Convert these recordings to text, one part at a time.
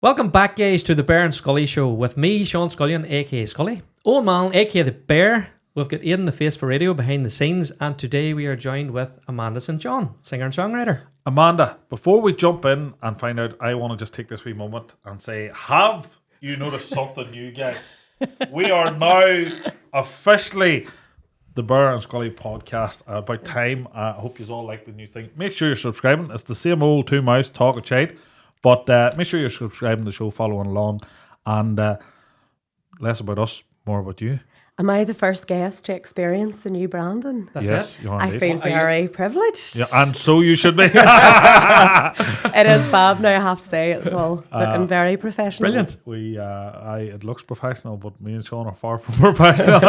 Welcome back, guys, to the Bear and Scully Show with me, Sean Scullion, aka Scully. Old Man, aka the Bear. We've got Aidan the Face for Radio behind the scenes, and today we are joined with Amanda St. John, singer and songwriter. Amanda, before we jump in and find out, I want to just take this wee moment and say, have you noticed something new, guys? We are now officially the Bear and Scully podcast. About time. I hope you all like the new thing. Make sure you're subscribing. It's the same old two mouse talking shite, but make sure you're subscribing to the show, following along, and less about us, more about you. Am I the first guest to experience the new branding? That's Yes, it. you are I indeed. feel very privileged. Yeah, and so you should be. It is fab now, I have to say. It's all looking very professional. Brilliant. It looks professional, but me and Sean are far from professional.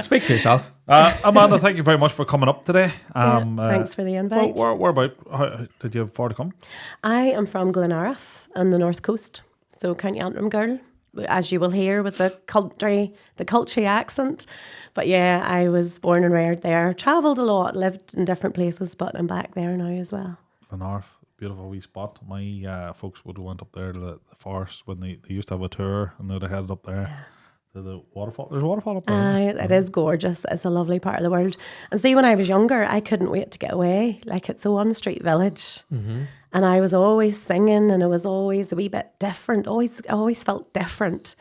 Speak for yourself. Amanda, thank you very much for coming up today. Thanks for the invite. Where about? How, did you have far to come? I am from Glenariff on the north coast, so County Antrim girl, as you will hear with the culture accent. But yeah, I was born and reared there, travelled a lot, lived in different places, but I'm back there now as well. Glenarth, beautiful wee spot. My folks would have went up there to the forest when they used to have a tour, and they'd have headed up there to the waterfall. There's a waterfall up there. It is gorgeous. It's a lovely part of the world. And see, when I was younger, I couldn't wait to get away. Like, it's a one street village. Mm-hmm. And I was always singing, and it was always a wee bit different. I always felt different.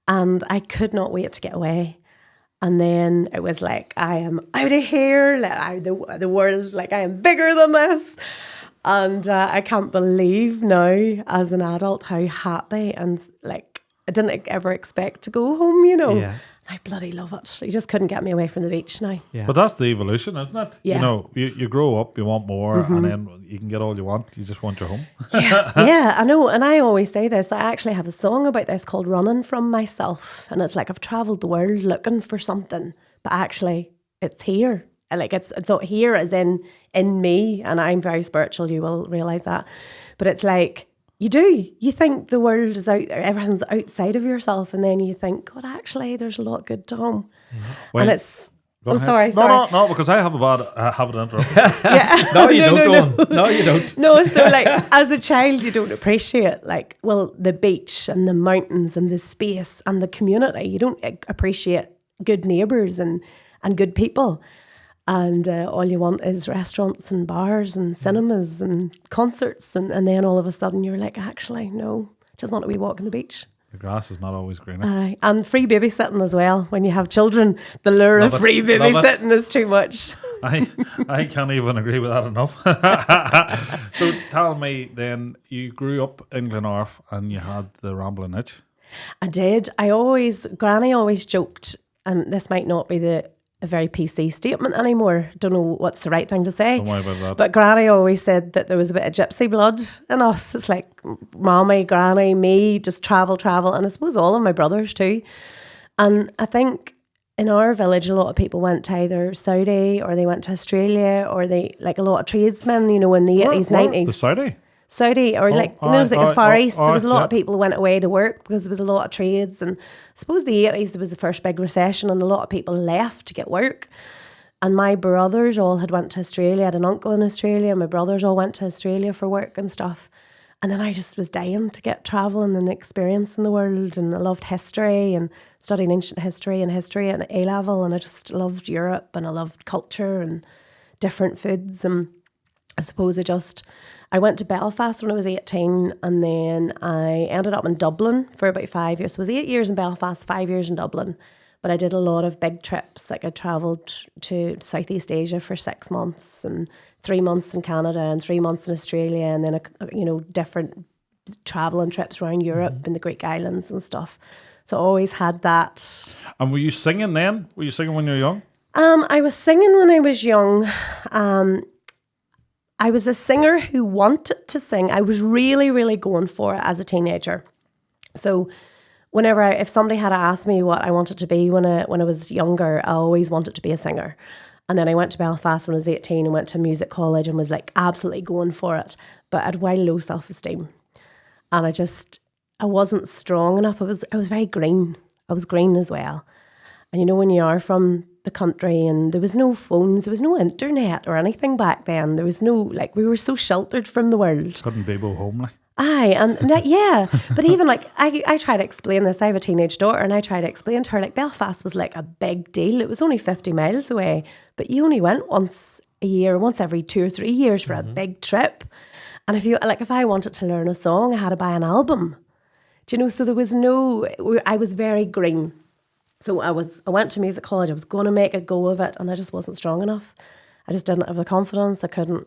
And I could not wait to get away. And then it was like, I am out of here. Like, the world, like, I am bigger than this. And I can't believe now, as an adult, how happy and, like, I didn't ever expect to go home, you know. Yeah. I bloody love it. You just couldn't get me away from the beach now. Yeah. But that's the evolution, isn't it? Yeah. You know, you grow up, you want more, and then you can get all you want. You just want your home. Yeah, I know. And I always say this. I actually have a song about this called Running From Myself. And it's like I've travelled the world looking for something, but actually it's here. Like it's here as in me. And I'm very spiritual, you will realise that. But it's like, you think the world is out there, everything's outside of yourself, and then you think, God, actually, there's a lot good to home. Well, and it's, go ahead. sorry. No, because I have a bad habit of interrupting. No, you don't. No, you don't. No, so like as a child, you don't appreciate the beach and the mountains and the space and the community. You don't appreciate good neighbours and good people. And all you want is restaurants and bars and cinemas and concerts. And then all of a sudden you're like, actually, no, just want to be walking the beach. The grass is not always greener. And free babysitting as well. When you have children, the lure of free babysitting is too much. I can't even agree with that enough. So tell me then, you grew up in Glenarth and you had the rambling itch. I did. Granny always joked, and this might not be a very PC statement anymore. Don't know what's the right thing to say. Don't worry about that. But Granny always said that there was a bit of gypsy blood in us. It's like Mommy, Granny, me, just travel. And I suppose all of my brothers too. And I think in our village, a lot of people went to either Saudi or they went to Australia, or they, like a lot of tradesmen, you know, in the 80s, 90s. The Saudi or the Far East, there was a lot of people who went away to work because there was a lot of trades. And I suppose the 80s, there was the first big recession and a lot of people left to get work. And my brothers all had went to Australia. I had an uncle in Australia. My brothers all went to Australia for work and stuff. And then I just was dying to get travelling and experiencing the world. And I loved history and studying ancient history and history at A level. And I just loved Europe and I loved culture and different foods. And I suppose I went to Belfast when I was 18, and then I ended up in Dublin for about 5 years. So it was 8 years in Belfast, 5 years in Dublin. But I did a lot of big trips. Like I travelled to Southeast Asia for 6 months, and 3 months in Canada, and 3 months in Australia, and then different travelling trips around Europe and the Greek islands and stuff. So I always had that. And were you singing then? Were you singing when you were young? I was singing when I was young. I was a singer who wanted to sing. I was really, really going for it as a teenager. So if somebody had asked me what I wanted to be when I was younger, I always wanted to be a singer. And then I went to Belfast when I was 18 and went to music college and was like absolutely going for it. But I had way low self-esteem. And I wasn't strong enough. I was very green. I was green as well. And you know, when you are from the country and there was no phones, there was no internet or anything back then. There was no, we were so sheltered from the world. Couldn't be home, like. Aye, yeah, but even like I try to explain this. I have a teenage daughter, and I try to explain to her like Belfast was like a big deal. It was only 50 miles away, but you only went once a year, once every 2 or 3 years for a big trip. And if I wanted to learn a song, I had to buy an album. Do you know? So there was I was very green. So I went to music college. I was going to make a go of it, and I just wasn't strong enough. I just didn't have the confidence. I couldn't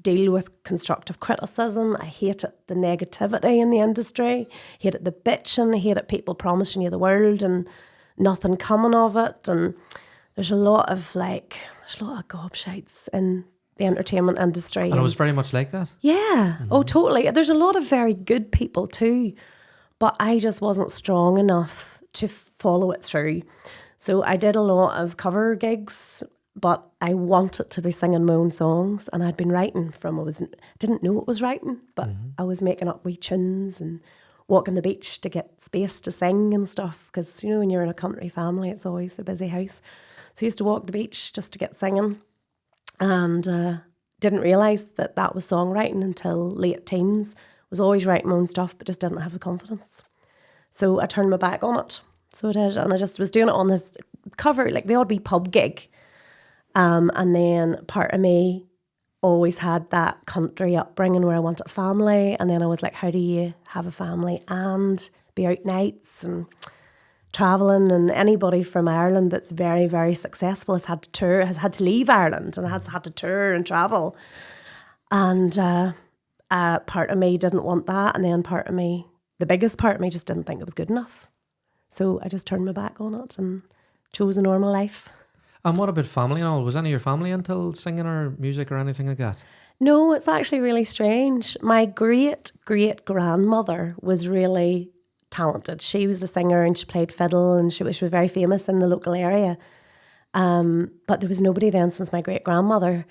deal with constructive criticism. I hated the negativity in the industry, hated the bitching, hated people promising you the world and nothing coming of it. And there's a lot of gobshites in the entertainment industry. And it was very much like that? Yeah. Oh, totally. There's a lot of very good people too, but I just wasn't strong enough to follow it through. So I did a lot of cover gigs, but I wanted to be singing my own songs, and I'd been writing didn't know it was writing, but I was making up wee tunes and walking the beach to get space to sing and stuff, because, you know, when you're in a country family, it's always a busy house. So I used to walk the beach just to get singing, and didn't realise that was songwriting until late teens. Was always writing my own stuff, but just didn't have the confidence. So I turned my back on it. So I did, and I just was doing it on this cover, like the odd wee pub gig. And then part of me always had that country upbringing where I wanted a family. And then I was like, how do you have a family and be out nights and travelling? And anybody from Ireland that's very, very successful has had to tour, has had to leave Ireland and has had to tour and travel. And part of me didn't want that. And then part of me, the biggest part of me, just didn't think it was good enough. So I just turned my back on it and chose a normal life. And what about family and all? Was any of your family until singing or music or anything like that? No, it's actually really strange. My great-great-grandmother was really talented. She was a singer and she played fiddle, and she was very famous in the local area. But there was nobody then since my great-grandmother.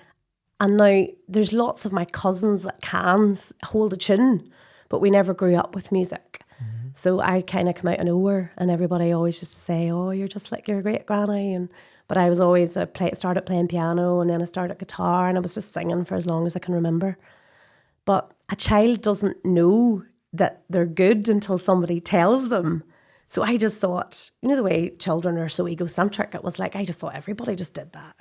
And now there's lots of my cousins that can hold a tune, but we never grew up with music. So I kind of come out of nowhere, and everybody always used to say, oh, you're just like your great-granny. But I was always, started playing piano, and then I started guitar, and I was just singing for as long as I can remember. But a child doesn't know that they're good until somebody tells them. So I just thought, you know, the way children are so egocentric, it was like, I just thought everybody just did that.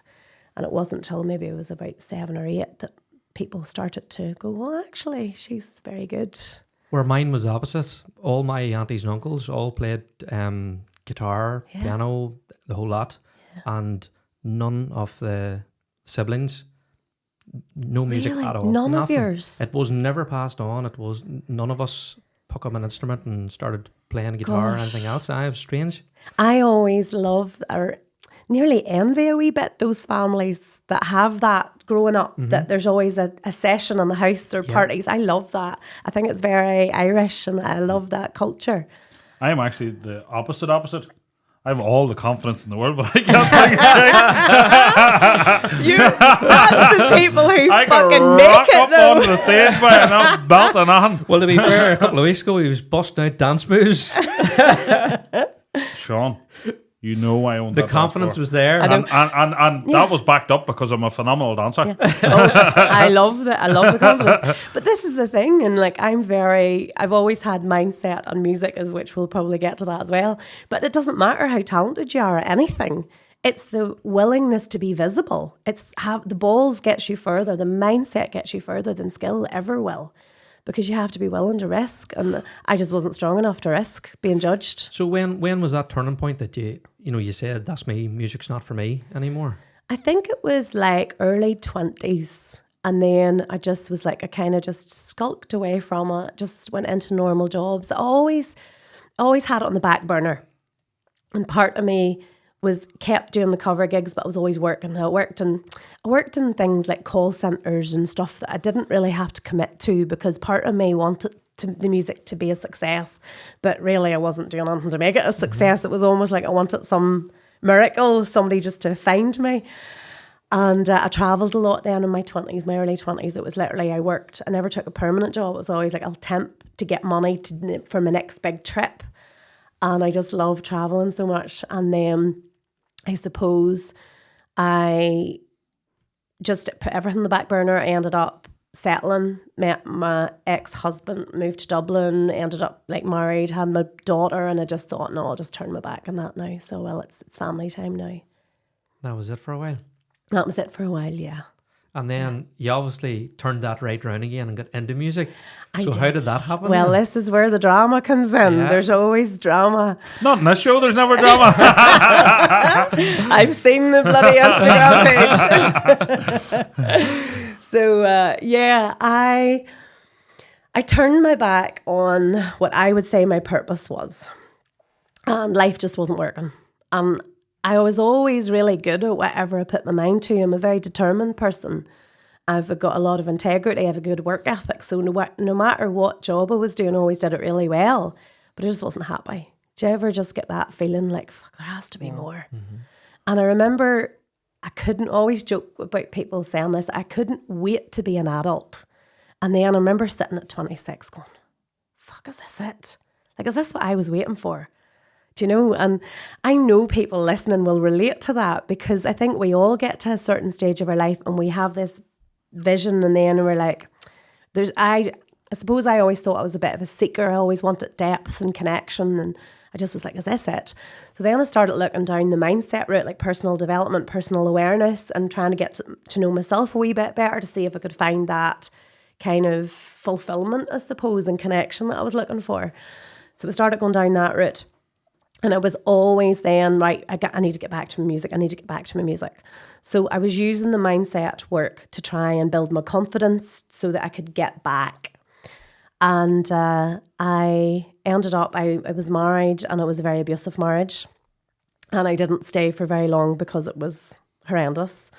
And it wasn't until maybe it was about 7 or 8 that people started to go, well, actually, she's very good. Where mine was the opposite. All my aunties and uncles all played guitar, piano, the whole lot. And none of the siblings, no music at all. None Nothing. of yours? It was never passed on. It was none of us picked up an instrument and started playing guitar or anything else. It was strange. I always love, or nearly envy a wee bit, those families that have that growing up, that there's always a session in the house or parties. I love that. I think it's very Irish, and I love that culture. I am actually the opposite. I have all the confidence in the world, but I can't sing. That's the people who I fucking make it, up though. onto the stage by and I'm belting on. Well, to be fair, a couple of weeks ago, he was busting out dance moves. Sean, you know I own the that confidence was there. and that was backed up because I'm a phenomenal dancer. Yeah. I love that. I love the confidence. But this is the thing, and like I've always had mindset on music, as which we'll probably get to that as well. But it doesn't matter how talented you are at anything. It's the willingness to be visible. It's the balls gets you further. The mindset gets you further than skill ever will. Because you have to be willing to risk, and I just wasn't strong enough to risk being judged. So when was that turning point that you said, that's me, music's not for me anymore? I think it was like early 20s, and then I just was like, I kind of just skulked away from it, just went into normal jobs. I always had it on the back burner, and part of me was kept doing the cover gigs, but I was always working. I worked in things like call centres and stuff that I didn't really have to commit to, because part of me wanted the music to be a success, but really I wasn't doing anything to make it a success. It was almost like I wanted some miracle, somebody just to find me. And I travelled a lot then in my early 20s. It was literally, I never took a permanent job. It was always like, I'll temp to get money for my next big trip. And I just love travelling so much. And then I suppose I just put everything on the back burner. I ended up settling, met my ex-husband, moved to Dublin, ended up like married, had my daughter, and I just thought, no, I'll just turn my back on that now. So, well, it's family time now. That was it for a while. That was it for a while, yeah. And then you obviously turned that right round again and got into music. I So how did that happen? Well, then? this is where the drama comes in. Yeah. There's always drama. Not in this show, there's never drama. I've seen the bloody Instagram page. So, I turned my back on what I would say my purpose was. And life just wasn't working. I was always really good at whatever I put my mind to. I'm a very determined person. I've got a lot of integrity. I have a good work ethic. So no matter what job I was doing, I always did it really well. But I just wasn't happy. Do you ever just get that feeling like, fuck, there has to be more? Mm-hmm. And I remember I couldn't always joke about people saying this. I couldn't wait to be an adult. And then I remember sitting at 26 going, fuck, is this it? Like, is this what I was waiting for? Do you know? And I know people listening will relate to that, because I think we all get to a certain stage of our life and we have this vision, and then we're like, I suppose I always thought I was a bit of a seeker. I always wanted depth and connection, and I just was like, is this it? So then I started looking down the mindset route, like personal development, personal awareness, and trying to get to know myself a wee bit better to see if I could find that kind of fulfillment, I suppose, and connection that I was looking for. So we started going down that route. And I was always then, right, I need to get back to my music. I need to get back to my music. So I was using the mindset work to try and build my confidence so that I could get back. And I ended up, I was married, and it was a very abusive marriage. And I didn't stay for very long because it was horrendous.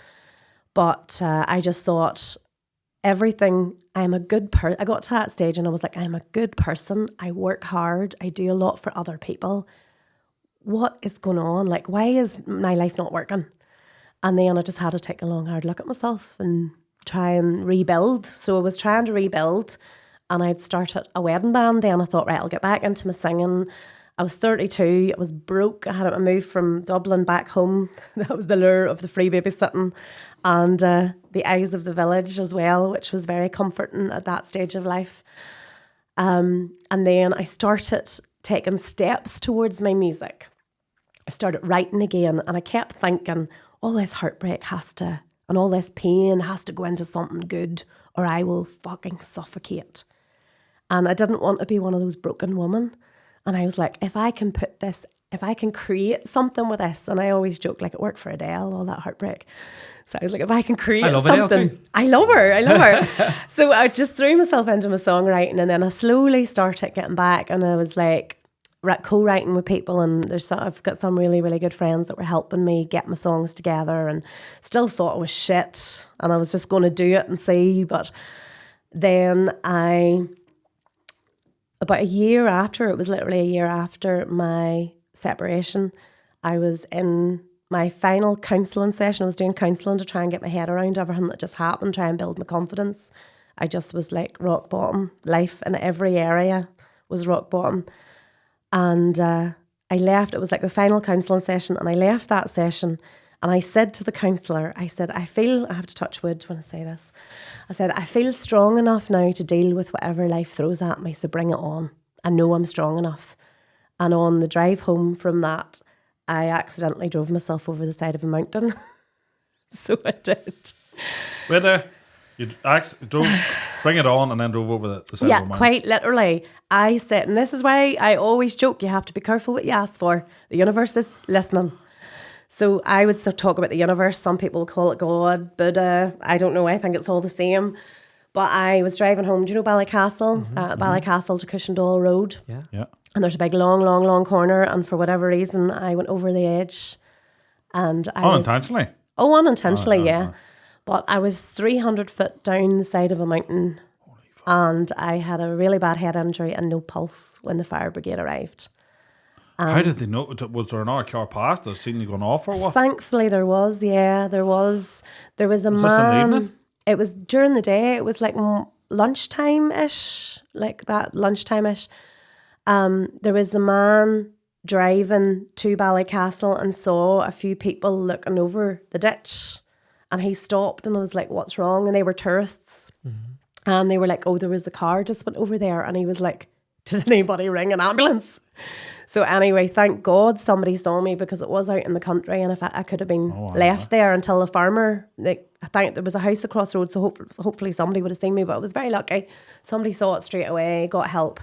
But I just thought everything, I'm a good person. I got to that stage and I was like, I'm a good person. I work hard. I do a lot for other people. What is going on? Like, why is my life not working? And then I just had to take a long, hard look at myself and try and rebuild. So I was trying to rebuild, and I'd started a wedding band. Then I thought, right, I'll get back into my singing. I was 32. I was broke. I had to move from Dublin back home. That was the lure of the free babysitting and the eyes of the village as well, which was very comforting at that stage of life. And then I started taking steps towards my music. I started writing again, and I kept thinking, all this heartbreak and all this pain has to go into something good, or I will fucking suffocate. And I didn't want to be one of those broken women. And I was like, if I can create something with this, and I always joke, like, it worked for Adele, all that heartbreak. So I was like, if I can create something. I love her. So I just threw myself into my songwriting, and then I slowly started getting back, and I was like co-writing with people, and I've got some really, really good friends that were helping me get my songs together, and still thought it was shit, and I was just going to do it and see. But then about a year after, it was literally a year after my separation, I was in my final counselling session. I was doing counselling to try and get my head around everything that just happened, try and build my confidence. I just was like rock bottom. Life in every area was rock bottom. And I left. It was like the final counselling session, and I left that session, and I said to the counsellor, I said, I have to touch wood when I say this. I said, I feel strong enough now to deal with whatever life throws at me, so bring it on. I know I'm strong enough. And on the drive home from that, I accidentally drove myself over the side of a mountain. So I did. Wait there. You bring it on, and then drove over the side of a mountain. Yeah, quite literally. I said, and this is why I always joke, you have to be careful what you ask for. The universe is listening. So I would still talk about the universe. Some people call it God, Buddha. I don't know. I think it's all the same. But I was driving home. Do you know Ballycastle? Ballycastle to Cushendall Road. Yeah. And there's a big long corner. And for whatever reason, I went over the edge. And Unintentionally? Unintentionally, yeah. But I was 300 foot down the side of a mountain, and I had a really bad head injury and no pulse when the fire brigade arrived. How did they know? Was there another car past? Or seen you going off, or what? Thankfully there was, yeah. There was a Was man. this in the evening? It was during the day. It was like lunchtime-ish, like that lunchtime-ish. There was a man driving to Ballycastle and saw a few people looking over the ditch. And he stopped, and I was like, what's wrong? And they were tourists. Mm-hmm. And they were like, oh, there was a car just went over there. And he was like, did anybody ring an ambulance? So anyway, thank God somebody saw me, because it was out in the country, and if I could have been left there until a farmer, like, I think there was a house across the road, so hopefully somebody would have seen me, but I was very lucky. Somebody saw it straight away, got help.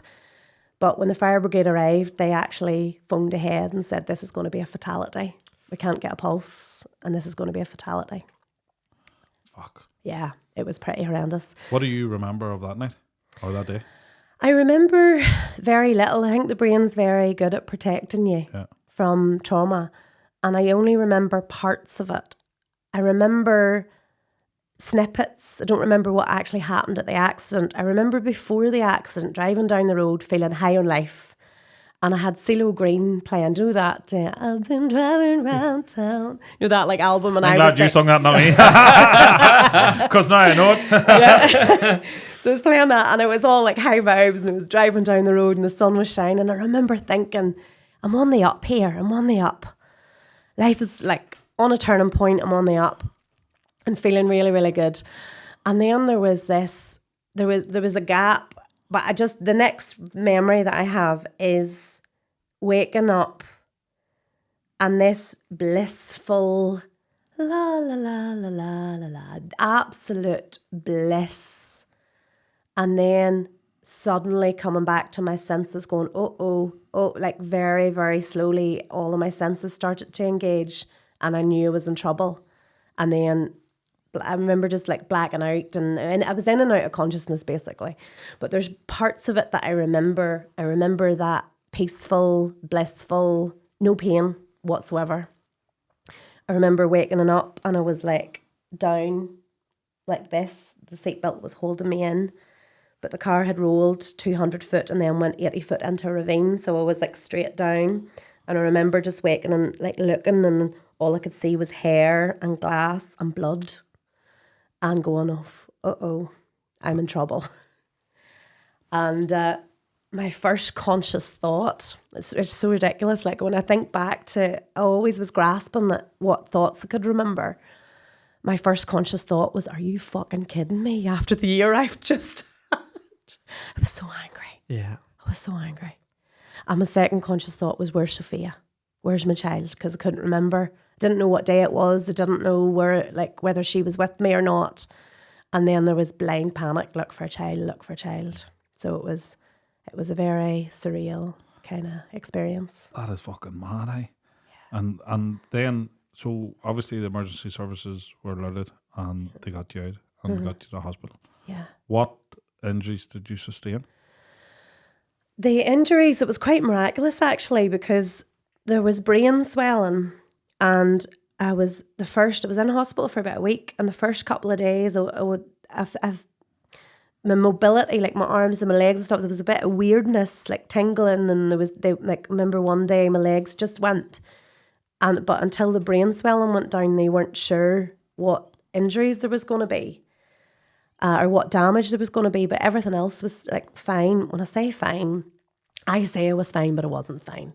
But when the fire brigade arrived, they actually phoned ahead and said, this is going to be a fatality. We can't get a pulse, and this is going to be a fatality. Fuck. Yeah, it was pretty horrendous. What do you remember of that night or that day? I remember very little. I think the brain's very good at protecting you from trauma. And I only remember parts of it. I remember snippets. I don't remember what actually happened at the accident. I remember before the accident, driving down the road, feeling high on life. And I had CeeLo Green playing. Do you know that? I've been driving around town. You know that like album? And I'm glad you sung that, not me. Because now I know it. Yeah. So I was playing that, and it was all like high vibes, and it was driving down the road and the sun was shining. And I remember thinking, I'm on the up here. I'm on the up. Life is like on a turning point. I'm on the up and feeling really, really good. And then there was a gap. But the next memory that I have is waking up and this blissful la la la la la la la, absolute bliss. And then suddenly coming back to my senses, going, oh, like very, very slowly, all of my senses started to engage, and I knew I was in trouble. And then I remember just like blacking out, and I was in and out of consciousness basically. But there's parts of it that I remember. I remember that peaceful, blissful, no pain whatsoever. I remember waking up and I was like down like this. The seatbelt was holding me in, but the car had rolled 200 foot and then went 80 foot into a ravine. So I was like straight down. And I remember just waking and like looking, and all I could see was hair and glass and blood. And going off, I'm in trouble. And my first conscious thought, it's so ridiculous. Like when I think back to, I always was grasping at what thoughts I could remember. My first conscious thought was, are you fucking kidding me after the year I've just had? I was so angry. Yeah. I was so angry. And my second conscious thought was, where's Sophia? Where's my child? Because I couldn't remember. Didn't know what day it was. I didn't know whether she was with me or not. And then there was blind panic. Look for a child. So it was a very surreal kind of experience. That is fucking mad, eh? Yeah. And then, so obviously the emergency services were alerted and they got you out and got you to the hospital. Yeah. What injuries did you sustain? The injuries, it was quite miraculous actually, because there was brain swelling. And I was in hospital for about a week, and the first couple of days, my mobility, like my arms and my legs and stuff, there was a bit of weirdness, like tingling, and remember one day my legs just went, but until the brain swelling went down, they weren't sure what injuries there was going to be, or what damage there was going to be, but everything else was like fine. When I say fine, I say I was fine, but I wasn't fine.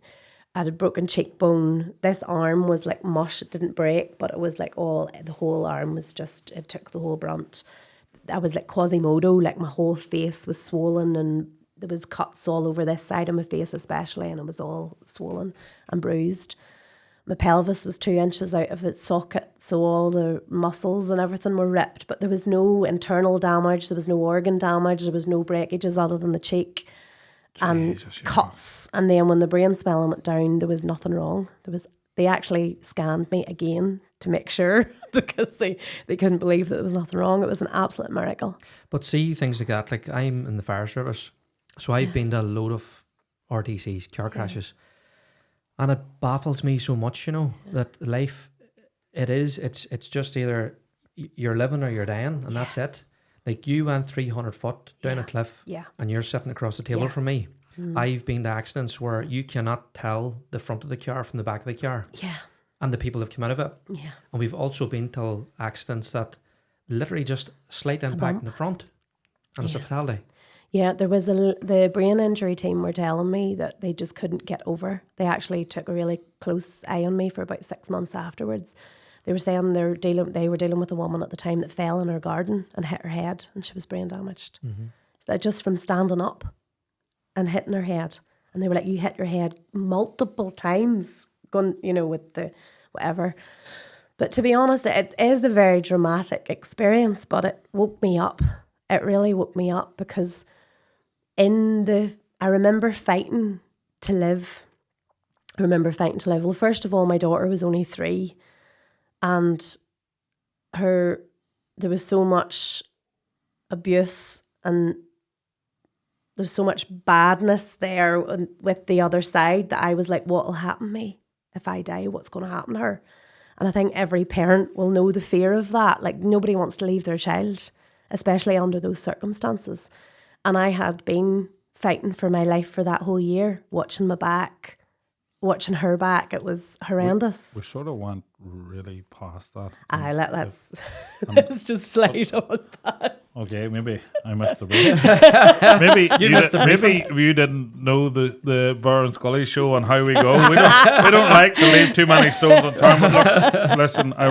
I had a broken cheekbone. This arm was like mush. It didn't break, but it was like the whole arm was just, it took the whole brunt. I was like Quasimodo, like my whole face was swollen, and there was cuts all over this side of my face especially, and it was all swollen and bruised. My pelvis was 2 inches out of its socket, so all the muscles and everything were ripped, but there was no internal damage, there was no organ damage, there was no breakages other than the cheek. And Jesus, cuts, and then when the brain swelling went down, there was nothing wrong. They actually scanned me again to make sure, because they couldn't believe that there was nothing wrong. It was an absolute miracle. But see, things like that, like I'm in the fire service, so I've been to a load of RTCs, car crashes, and it baffles me so much, that life, it's just either you're living or you're dying, and that's it. Like you went 300 foot down a cliff, and you're sitting across the table from me. I've been to accidents where you cannot tell the front of the car from the back of the car. Yeah. And the people have come out of it. Yeah. And we've also been to accidents that literally just slight impact in the front, and it's a fatality. Yeah, there was the brain injury team were telling me that they just couldn't get over. They actually took a really close eye on me for about 6 months afterwards. they were saying they were dealing with a woman at the time that fell in her garden and hit her head, and she was brain damaged. So just from standing up and hitting her head. And they were like, you hit your head multiple times, going, with the whatever. But to be honest, it is a very dramatic experience, but it woke me up. It really woke me up because I remember fighting to live. Well, first of all, my daughter was only 3, and there was so much abuse and there was so much badness there with the other side that I was like, what will happen to me if I die? What's going to happen to her? And I think every parent will know the fear of that. Like, nobody wants to leave their child, especially under those circumstances. And I had been fighting for my life for that whole year, watching her back. It was horrendous. We sort of went really past that. Let's just slide on past. Okay, maybe I missed the brief. Maybe you didn't know the Burr and Scully show on how we go. We don't like to leave too many stones unturned. Look, listen, I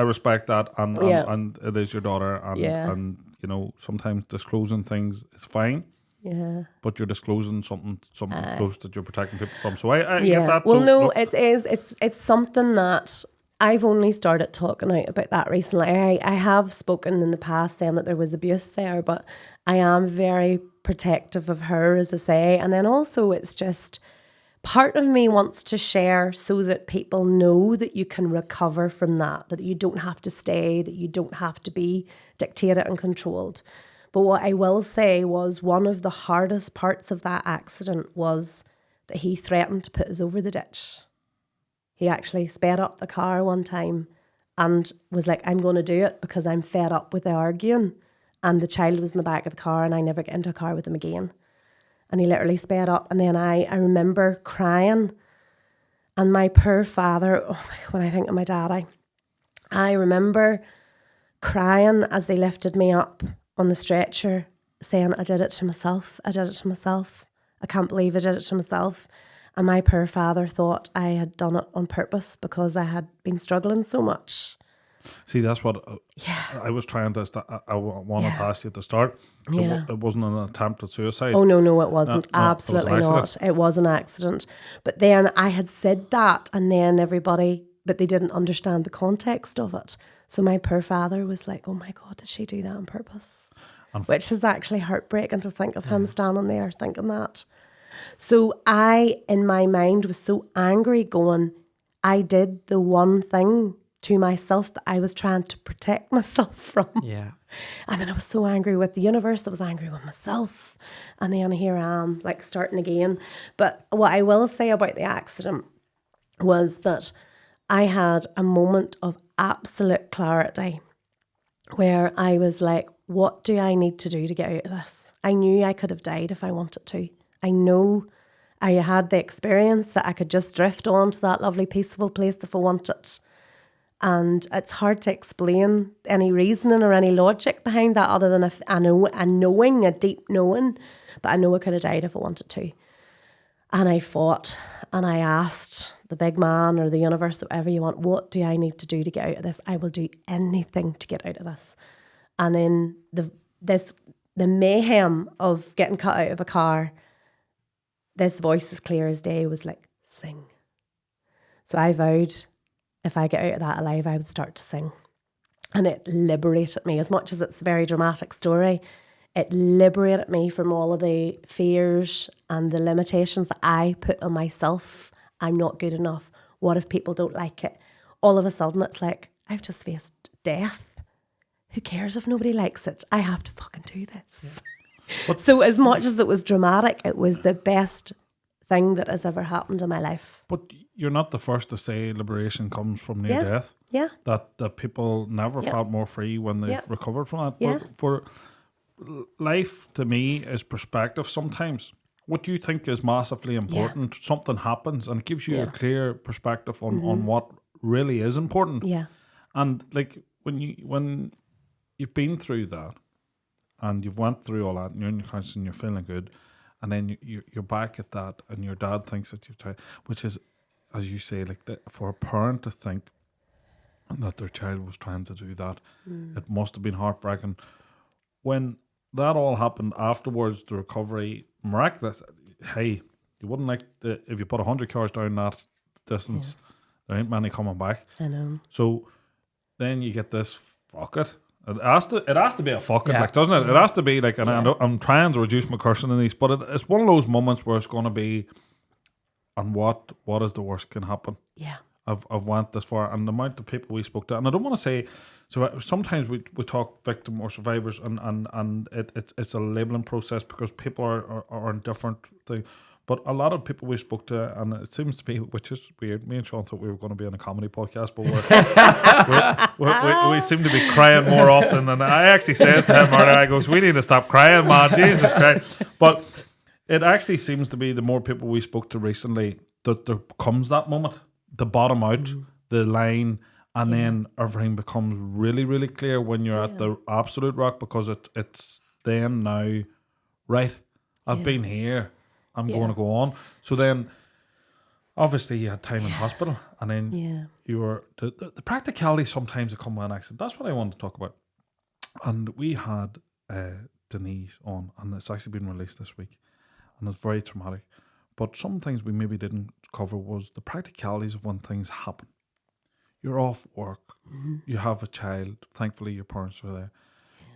respect that, and it is your daughter, and sometimes disclosing things is fine. Yeah, but you're disclosing something close that you're protecting people from. So I get that. Well, no, it's something that I've only started talking out about that recently. I have spoken in the past saying that there was abuse there, but I am very protective of her, as I say. And then also it's just part of me wants to share so that people know that you can recover from that you don't have to stay, that you don't have to be dictated and controlled. But what I will say was one of the hardest parts of that accident was that he threatened to put us over the ditch. He actually sped up the car one time and was like, I'm going to do it because I'm fed up with the arguing. And the child was in the back of the car and I never get into a car with him again. And he literally sped up. And then I remember crying. And my poor father, when I think of my dad, I remember crying as they lifted me up on the stretcher, saying, I did it to myself. I can't believe I did it to myself. And my poor father thought I had done it on purpose because I had been struggling so much. See, that's what I was trying to. I wanted to ask you at the start. It wasn't an attempt at suicide. Oh, no, it wasn't. Absolutely not. It was an accident. But then I had said that, and then but they didn't understand the context of it. So my poor father was like, oh my God, did she do that on purpose? Which is actually heartbreaking to think of him standing there thinking that. So I, in my mind, was so angry going, I did the one thing to myself that I was trying to protect myself from. Yeah. And then I was so angry with the universe, I was angry with myself. And then here I am, like starting again. But what I will say about the accident was that I had a moment of absolute clarity where I was like, what do I need to do to get out of this? I knew I could have died if I wanted to. I know I had the experience that I could just drift on to that lovely peaceful place if I wanted. And it's hard to explain any reasoning or any logic behind that other than a deep knowing. But I know I could have died if I wanted to. And I fought and I asked the big man or the universe, whatever you want, what do I need to do to get out of this? I will do anything to get out of this. And in the mayhem of getting cut out of a car, this voice as clear as day was like, sing. So I vowed if I get out of that alive, I would start to sing. And it liberated me. As much as it's a very dramatic story, it liberated me from all of the fears and the limitations that I put on myself. I'm not good enough. What if people don't like it? All of a sudden, it's like, I've just faced death. Who cares if nobody likes it? I have to fucking do this. Yeah. So as much as it was dramatic, it was the best thing that has ever happened in my life. But you're not the first to say liberation comes from near death. Yeah. That people never felt more free when they've recovered from that. Yeah. For life, to me, is perspective sometimes. What you think is massively important, something happens and it gives you a clear perspective on what really is important. Yeah. And like when you've been through that and you've went through all that and you're in your conscience and you're feeling good, and then you're back at that and your dad thinks that you've tried, which is, as you say, like for a parent to think, that their child was trying to do that. It must have been heartbreaking. When that all happened afterwards, the recovery, miraculous. Hey, you wouldn't like if you put 100 cars down that distance, there ain't many coming back. I know. So then you get this, fuck it. It has to be a fuck it, Yeah. like, doesn't it? It has to be like, and I'm trying to reduce my cursing in these, but it's one of those moments where it's going to be, and what is the worst can happen? Yeah. I've went this far, and the amount of people we spoke to, and I don't want to say, so sometimes we talk victim or survivors, and it's a labeling process because people are in different things. But a lot of people we spoke to, and it seems to be, which is weird. Me and Sean thought we were going to be on a comedy podcast, but we seem to be crying more often. And I actually said to him earlier, I goes, "We need to stop crying, man. Jesus Christ!" But it actually seems to be the more people we spoke to recently that there comes that moment, the bottom out, the line, and then everything becomes really, really clear when you're at the absolute rock, because it's then now, right, I've been here, I'm going to go on. So then obviously you had time in hospital, and then you were the practicalities sometimes that come by an accident. That's what I wanted to talk about. And we had Denise on, and it's actually been released this week, and it's very traumatic. But some things we maybe didn't cover was the practicalities of when things happen. You're off work, you have a child, thankfully your parents are there.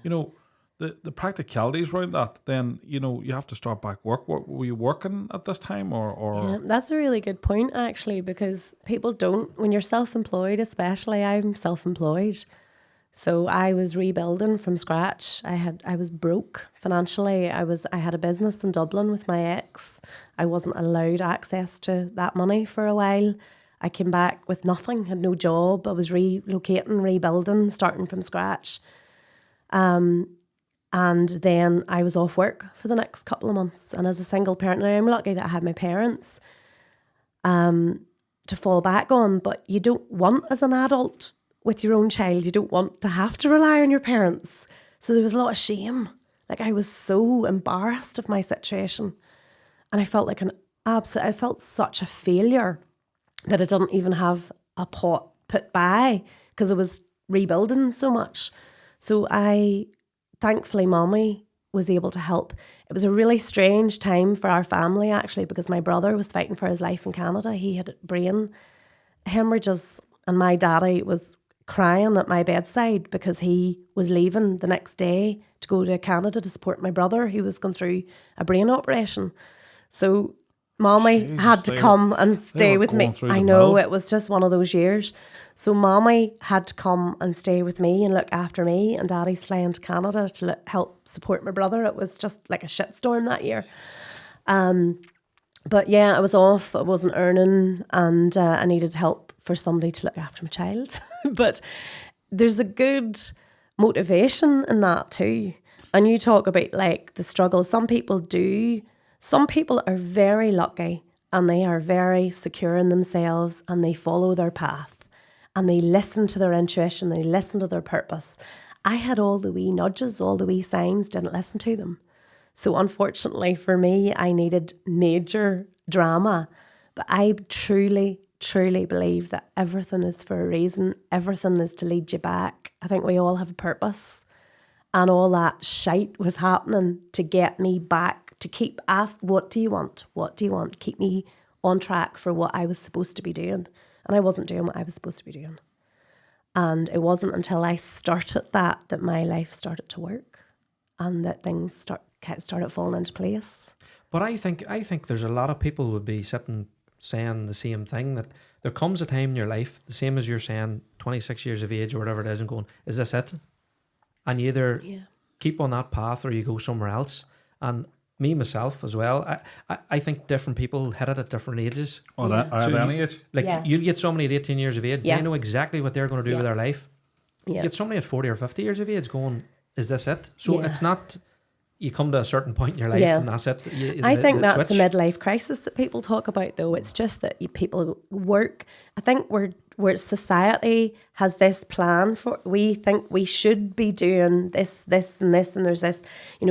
You know, the practicalities around that, then, you know, you have to start back work. Were you working at this time or? Yeah, that's a really good point, actually, because people don't, when you're self-employed especially, I'm self-employed. So I was rebuilding from scratch. I was broke financially. I had a business in Dublin with my ex. I wasn't allowed access to that money for a while. I came back with nothing, had no job. I was relocating, rebuilding, starting from scratch. And then I was off work for the next couple of months. And as a single parent, now I'm lucky that I had my parents to fall back on. But you don't want, as an adult with your own child, you don't want to have to rely on your parents. So there was a lot of shame. Like, I was so embarrassed of my situation. And I felt like I felt such a failure that I didn't even have a pot put by because I was rebuilding so much. So thankfully, Mommy was able to help. It was a really strange time for our family, actually, because my brother was fighting for his life in Canada. He had brain hemorrhages, and my daddy was crying at my bedside because he was leaving the next day to go to Canada to support my brother who was going through a brain operation. So Mommy had to come and stay with me. I know, it was just one of those years. So Mommy had to come and stay with me and look after me, and Daddy's flying to Canada to help support my brother. It was just like a shitstorm that year. But yeah, I was off, I wasn't earning, and I needed help for somebody to look after my child. But there's a good motivation in that too. And you talk about like the struggle. Some people are very lucky, and they are very secure in themselves, and they follow their path, and they listen to their intuition, they listen to their purpose. I had all the wee nudges, all the wee signs, didn't listen to them. So unfortunately for me, I needed major drama. But I truly, truly believe that everything is for a reason. Everything is to lead you back. I think we all have a purpose. And all that shite was happening to get me back, to keep asking, what do you want? What do you want? Keep me on track for what I was supposed to be doing. And I wasn't doing what I was supposed to be doing. And it wasn't until I started that my life started to work, and that things started falling into place. But I think there's a lot of people would be sitting saying the same thing, that there comes a time in your life, the same as you're saying, 26 years of age or whatever it is, and going, is this it? And you either keep on that path or you go somewhere else. And me, myself as well, I think different people hit it at different ages. Oh, at any age? Like, you get somebody at 18 years of age, they know exactly what they're going to do with their life. You get somebody at 40 or 50 years of age going, is this it? So it's not, you come to a certain point in your life and that's it. I think that's the midlife crisis that people talk about, though. It's just that people work. I think where society has this plan for, we think we should be doing this, and this, and there's this,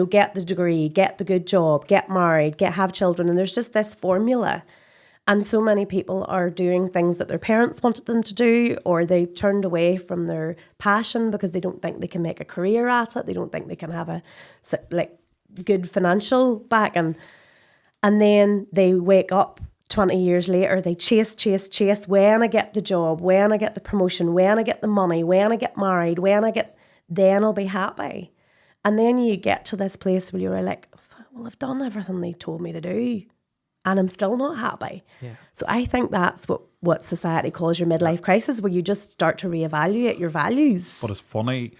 get the degree, get the good job, get married, have children, and there's just this formula. And so many people are doing things that their parents wanted them to do, or they've turned away from their passion because they don't think they can make a career at it. They don't think they can have a good financial back. And then they wake up 20 years later, they chase. When I get the job, when I get the promotion, when I get the money, when I get married, then I'll be happy. And then you get to this place where you're like, well, I've done everything they told me to do, and I'm still not happy. Yeah. So I think that's what society calls your midlife crisis, where you just start to reevaluate your values. But it's funny,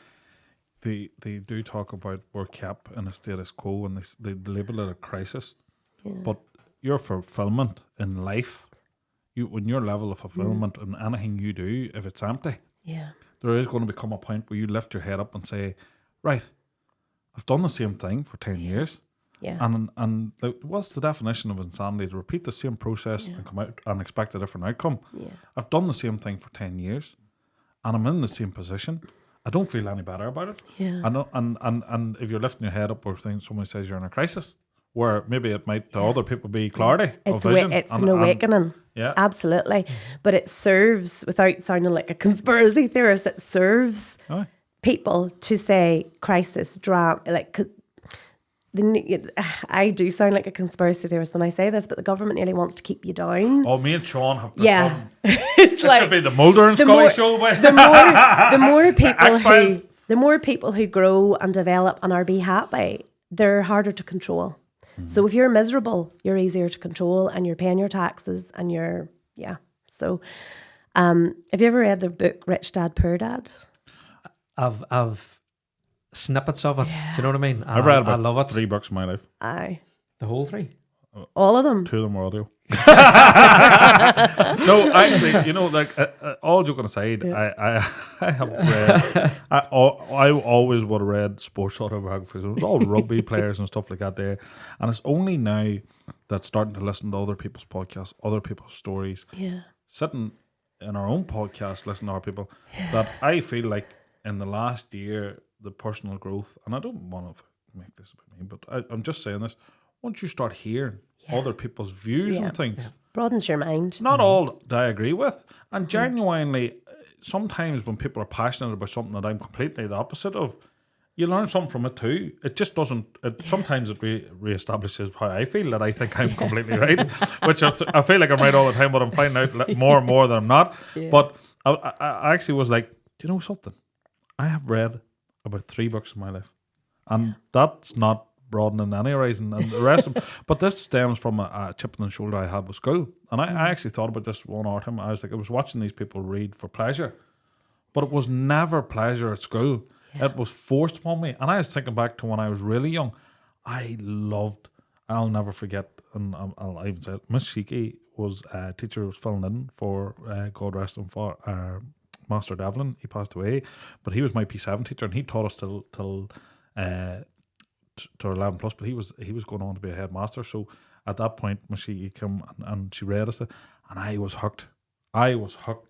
they do talk about we're kept in a status quo, and they label it a crisis. Yeah. But your fulfillment in life, when your level of fulfillment in anything you do, if it's empty, there is going to become a point where you lift your head up and say, right, I've done the same thing for 10 years. Yeah. And what's the definition of insanity? To repeat the same process and come out and expect a different outcome. Yeah. I've done the same thing for 10 years and I'm in the same position. I don't feel any better about it. Yeah. And if you're lifting your head up or somebody says you're in a crisis, where maybe it might to other people be clarity of vision. It's an awakening. Yeah. Absolutely. But it serves, without sounding like a conspiracy theorist, it serves people to say crisis, drama, I do sound like a conspiracy theorist when I say this, but the government nearly wants to keep you down. Oh, me and Sean have become... It's this should be the Mulder and Scully show. The more people who grow and develop and are be happy, they're harder to control. Mm-hmm. So if you're miserable, you're easier to control, and you're paying your taxes, and you're So, have you ever read the book Rich Dad Poor Dad? I've snippets of it. Yeah. Do you know what I mean? I've read about I love it. 3 books in my life. Aye. The whole 3? All of them? 2 of them were audio. No, actually, all joking aside, I have read, I always would have read sports autobiographies. It was all rugby players and stuff like that there. And it's only now that starting to listen to other people's podcasts, other people's stories, sitting in our own podcast, listening to our people, that I feel like in the last year, the personal growth, and I don't want to make this about me, but I'm just saying this, once you start hearing other people's views and things, broadens your mind. Not all do I agree with, and genuinely, sometimes when people are passionate about something that I'm completely the opposite of, you learn something from it too. It just doesn't. Sometimes it reestablishes how I feel, that I think I'm completely right, which I feel like I'm right all the time, but I'm finding out more and more that I'm not. Yeah. But I actually was like, do you know something? I have read about 3 books in my life, and that's not broadening any horizon, and the rest of, but this stems from a chip on the shoulder I had with school, and I actually thought about this one time. I was watching these people read for pleasure, but it was never pleasure at school. It was forced upon me, and I was thinking back to when I was really young. I'll never forget, and I'll even say it, Miss Sheeky was a teacher who was filling in for God rest him, for Master Devlin. He passed away, but he was my P7 teacher, and he taught us till to 11 plus, but he was going on to be a headmaster. So at that point, she came and she read us, and I was hooked.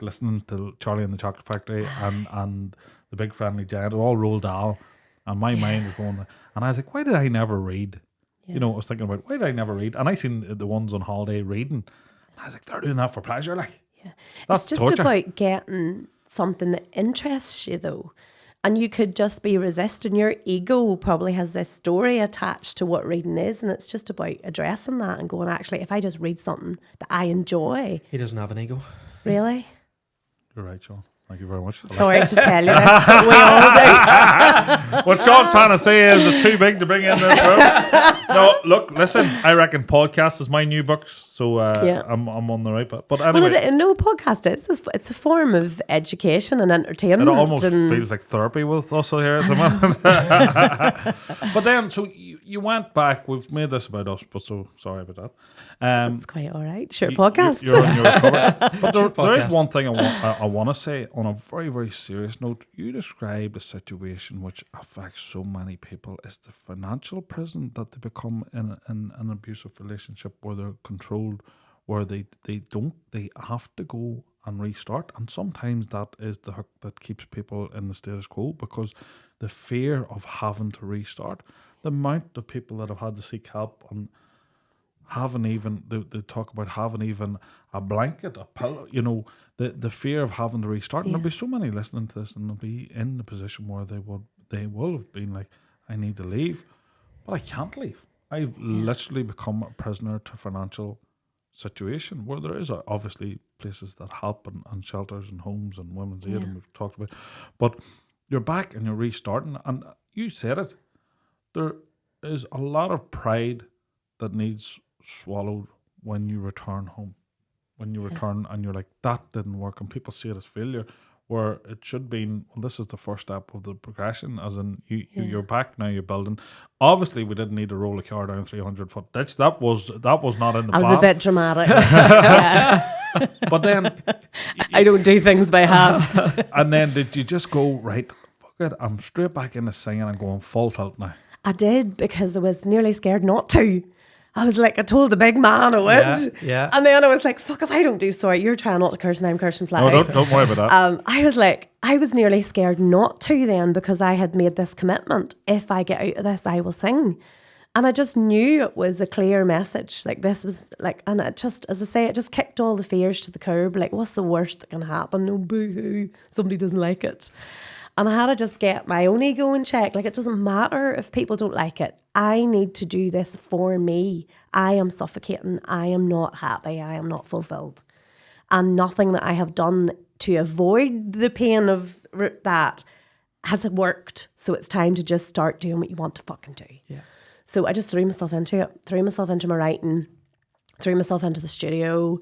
Listening to Charlie and the Chocolate Factory and The Big Friendly Giant. It all rolled down, and my mind was going, and I was like, why did I never read? I was thinking about, why did I never read? And I seen the ones on holiday reading, and I was like, they're doing that for pleasure, like. That's it's just torture. About getting something that interests you, though. And you could just be resisting. Your ego probably has this story attached to what reading is, and it's just about addressing that and going, actually, if I just read something that I enjoy. He doesn't have an ego. Really? You're right, Sean. Thank you very much. Sorry to tell you this, but we all do. What Sean's trying to say is it's too big to bring in this room. No, look, listen, I reckon podcast is my new books, so I'm on the right path. But anyway. Well, podcast is. It's a form of education and entertainment. It almost feels like therapy with us here at the moment. But then, so you went back, we've made this about us, but so sorry about that. That's quite all right. Sure, podcast. You're on your recovery. But there is one thing I want to say on a very, very serious note. You described a situation which affects so many people. It's the financial prison that they become in an abusive relationship, where they're controlled, where they have to go and restart. And sometimes that is the hook that keeps people in the status quo, because the fear of having to restart. The amount of people that have had to seek help, and having even, they talk about having even a blanket, a pillow, you know, the fear of having to restart. And there'll be so many listening to this and they'll be in the position where they will have been like, I need to leave, but I can't leave. I've literally become a prisoner to financial situation where there is obviously places that help and shelters and homes and women's aid, and we've talked about, but you're back and you're restarting, and you said it, there is a lot of pride that needs swallowed when you return home, when you return and you're like, that didn't work, and people see it as failure, where it should be, well, this is the first step of the progression, as in you're back now, you're building. Obviously we didn't need to roll a car down 300-foot ditch. That was not in the plan. I was a bit dramatic. But then I don't do things by halves. and then did you just go, right, fuck it, I'm straight back into singing and going full tilt now? I did, because I was nearly scared not to. I was like, I told the big man I would. Yeah. And then I was like, fuck, if I don't do, sorry, you're trying not to curse and I'm cursing fly. No, don't worry about that. I was like, I was nearly scared not to then, because I had made this commitment. If I get out of this, I will sing. And I just knew it was a clear message. Like, this was like, and it just, as I say, it just kicked all the fears to the curb. Like, what's the worst that can happen? No, boo-hoo, somebody doesn't like it. And I had to just get my own ego in check. Like, it doesn't matter if people don't like it. I need to do this for me. I am suffocating. I am not happy. I am not fulfilled. And nothing that I have done to avoid the pain of that has worked. So it's time to just start doing what you want to fucking do. Yeah. So I just threw myself into it, threw myself into my writing, threw myself into the studio.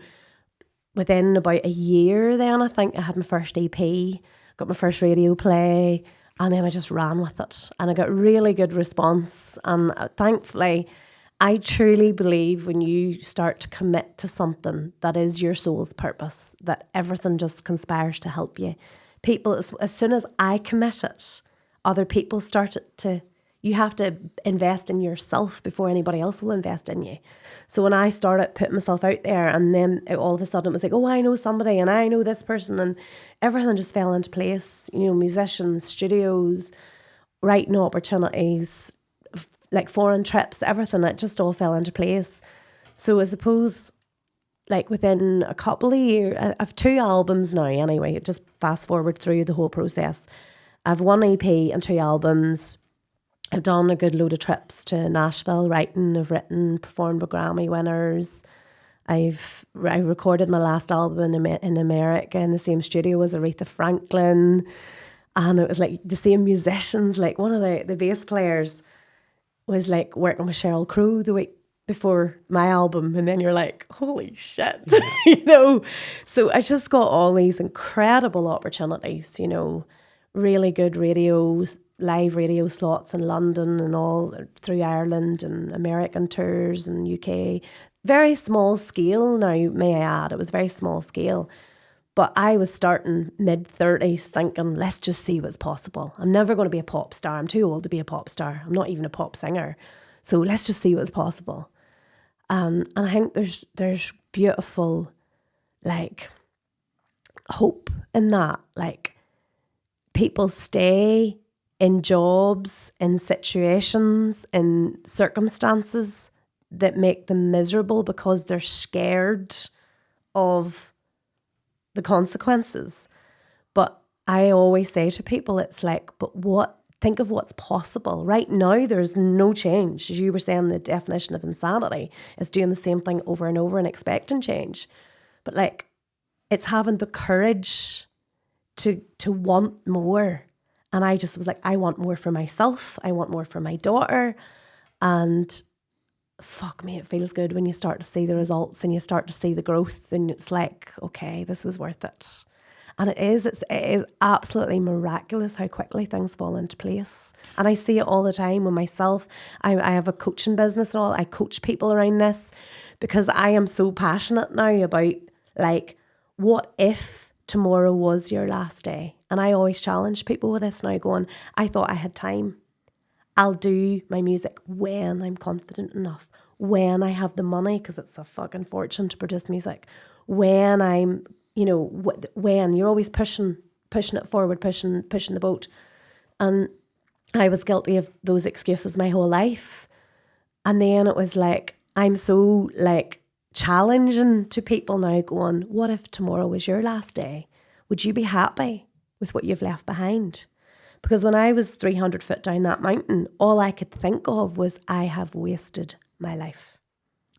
Within about a year then, I think, I had my first EP, got my first radio play, and then I just ran with it. And I got really good response. And thankfully, I truly believe when you start to commit to something that is your soul's purpose, that everything just conspires to help you. People, as soon as I commit it, other people start to, you have to invest in yourself before anybody else will invest in you. So when I started putting myself out there, and then all of a sudden it was like, oh, I know somebody and I know this person, and everything just fell into place. You know, musicians, studios, writing opportunities, like foreign trips, everything, it just all fell into place. So I suppose, like, within a couple of years, I've 2 albums now anyway, just fast forward through the whole process. I've 1 EP and 2 albums. I've done a good load of trips to Nashville writing. I've written, performed with Grammy winners. I recorded my last album in America in the same studio as Aretha Franklin. And it was like the same musicians. Like, one of the bass players was like working with Sheryl Crow the week before my album. And then you're like, holy shit, you know? So I just got all these incredible opportunities, you know, really good live radio slots in London and all through Ireland, and American tours and UK. Very small scale now, may I add. It was very small scale. But I was starting mid-30s thinking, let's just see what's possible. I'm never going to be a pop star. I'm too old to be a pop star. I'm not even a pop singer. So let's just see what's possible. And I think there's beautiful, like, hope in that. Like, people stay in jobs, in situations, in circumstances that make them miserable because they're scared of the consequences. But I always say to people, it's like, but think of what's possible. Right now, there's no change. As you were saying, the definition of insanity is doing the same thing over and over and expecting change. But like, it's having the courage to want more. And I just was like, I want more for myself. I want more for my daughter. And fuck me, it feels good when you start to see the results and you start to see the growth, and it's like, okay, this was worth it. And it is absolutely miraculous how quickly things fall into place. And I see it all the time with myself. I have a coaching business and all. I coach people around this because I am so passionate now about, like, what if tomorrow was your last day? And I always challenge people with this now, going, I thought I had time. I'll do my music when I'm confident enough, when I have the money, because it's a fucking fortune to produce music, when I'm, you know, when you're always pushing it forward, pushing the boat. And I was guilty of those excuses my whole life. And then it was like, I'm so like challenging to people now going, what if tomorrow was your last day? Would you be happy with what you've left behind? Because when I was 300 foot down that mountain, all I could think of was I have wasted my life.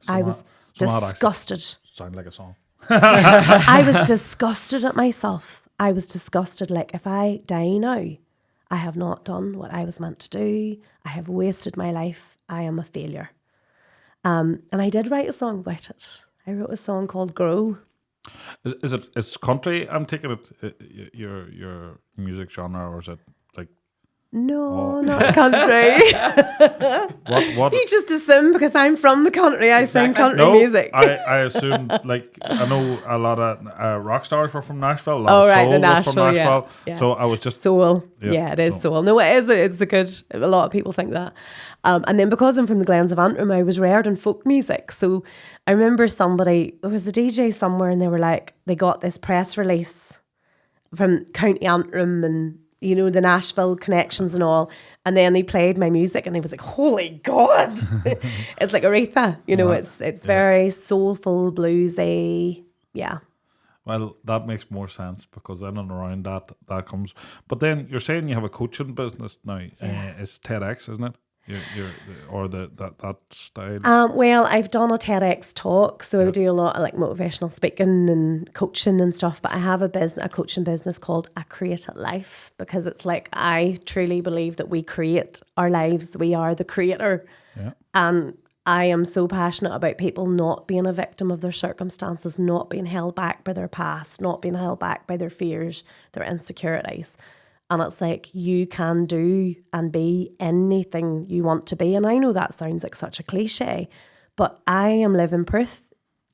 I was disgusted. Sound like a song. I was disgusted at myself. I was disgusted. Like, if I die now, I have not done what I was meant to do. I have wasted my life. I am a failure. And I did write a song about it. I wrote a song called Grow. It's country? I'm taking it your music genre, or is it like? No, not country. What? You just assume because I'm from the country, I sing country music. I assumed, like, I know a lot of rock stars were from Nashville. A lot of the soul was Nashville, from Nashville. yeah. So I was just soul. Yeah, it is soul. No, it is. It's a good. A lot of people think that. And then because I'm from the Glens of Antrim, I was reared in folk music. So I remember there was a DJ somewhere, and they were like, they got this press release from County Antrim and, you know, the Nashville connections and all. And then they played my music and they was like, holy God. It's like Aretha, you know, it's very soulful, bluesy. Yeah. Well, that makes more sense, because then and around that comes. But then you're saying you have a coaching business now. It's TEDx, isn't it? Or that style. Well, I've done a TEDx talk, so I do a lot of like motivational speaking and coaching and stuff. But I have a coaching business called A Created Life, because it's like I truly believe that we create our lives. We are the creator, and I am so passionate about people not being a victim of their circumstances, not being held back by their past, not being held back by their fears, their insecurities. And it's like, you can do and be anything you want to be. And I know that sounds like such a cliche, but I am living proof.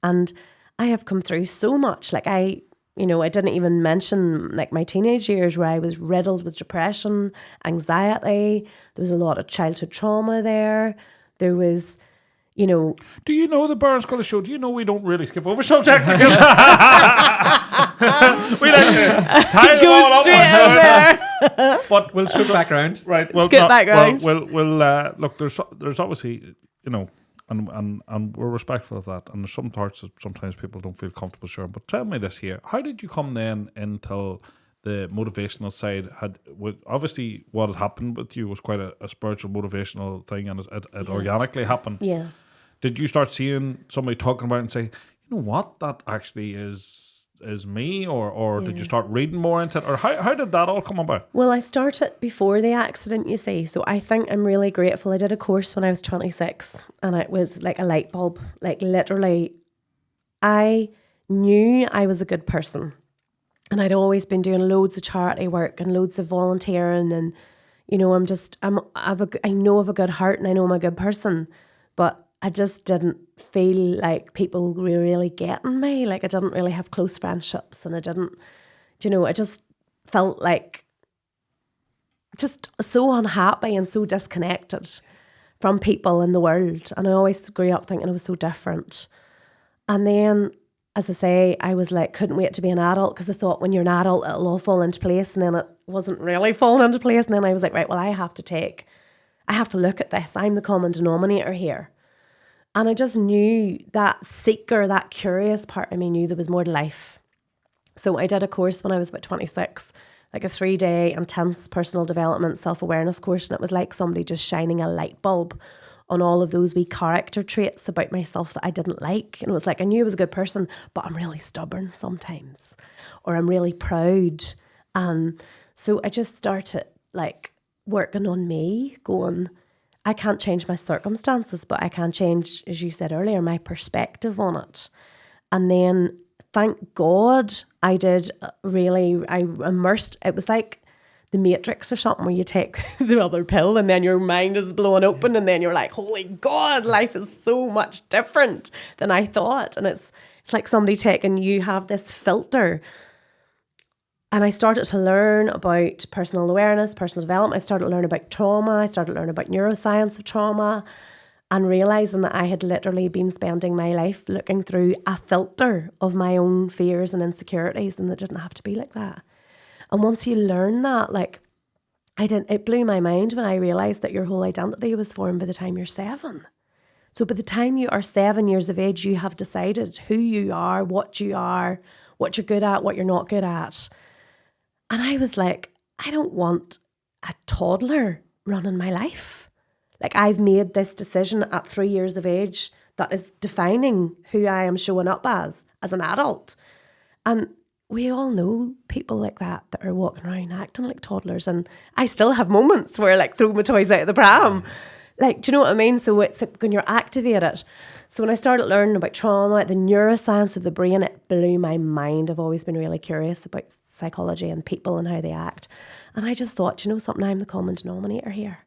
And I have come through so much. Like I didn't even mention like my teenage years where I was riddled with depression, anxiety. There was a lot of childhood trauma there. There was, you know... Do you know the Burns Scholar Show? Do you know we don't really skip over subjects? We like to tie them all up. Straight in there. But we'll switch back around. Right. Well, skip back around. We'll look, there's obviously, you know, and we're respectful of that. And there's some parts that sometimes people don't feel comfortable sharing. But tell me this here. How did you come then into the motivational side? Obviously what had happened with you was quite a spiritual motivational thing, and it organically happened. Yeah. Did you start seeing somebody talking about it and say, you know what, that actually is me, or did you start reading more into it, or how did that all come about? Well, I started before the accident, you see, so I think I'm really grateful. I did a course when I was 26, and it was like a light bulb. Like literally, I knew I was a good person, and I'd always been doing loads of charity work and loads of volunteering, and you know, I know of a good heart, and I know I'm a good person, but I just didn't feel like people were really getting me. Like I didn't really have close friendships, and I just felt like just so unhappy and so disconnected from people in the world. And I always grew up thinking I was so different. And then, as I say, I was like, couldn't wait to be an adult, because I thought when you're an adult, it'll all fall into place. And then it wasn't really falling into place. And then I was like, right, well, I have to look at this. I'm the common denominator here. And I just knew that seeker, that curious part of me knew there was more to life. So I did a course when I was about 26, like a 3-day intense personal development self-awareness course. And it was like somebody just shining a light bulb on all of those wee character traits about myself that I didn't like. And it was like, I knew I was a good person, but I'm really stubborn sometimes, or I'm really proud. So I just started like working on me, going, I can't change my circumstances, but I can change, as you said earlier, my perspective on it. And then, thank God, I immersed, it was like the Matrix or something, where you take the other pill and then your mind is blown open, and then you're like, holy God, life is so much different than I thought. And it's like somebody you have this filter. And I started to learn about personal awareness, personal development. I started to learn about trauma. I started to learn about neuroscience of trauma, and realising that I had literally been spending my life looking through a filter of my own fears and insecurities, and it didn't have to be like that. And once you learn that, like, it blew my mind when I realised that your whole identity was formed by the time you're 7. So by the time you are 7 years of age, you have decided who you are, what you're good at, what you're not good at. And I was like, I don't want a toddler running my life. Like, I've made this decision at 3 years of age that is defining who I am showing up as an adult. And we all know people like that are walking around acting like toddlers. And I still have moments where I like throw my toys out of the pram. Like, do you know what I mean? So it's like when you're activated. So when I started learning about trauma, the neuroscience of the brain, it blew my mind. I've always been really curious about psychology and people and how they act. And I just thought, you know something, I'm the common denominator here.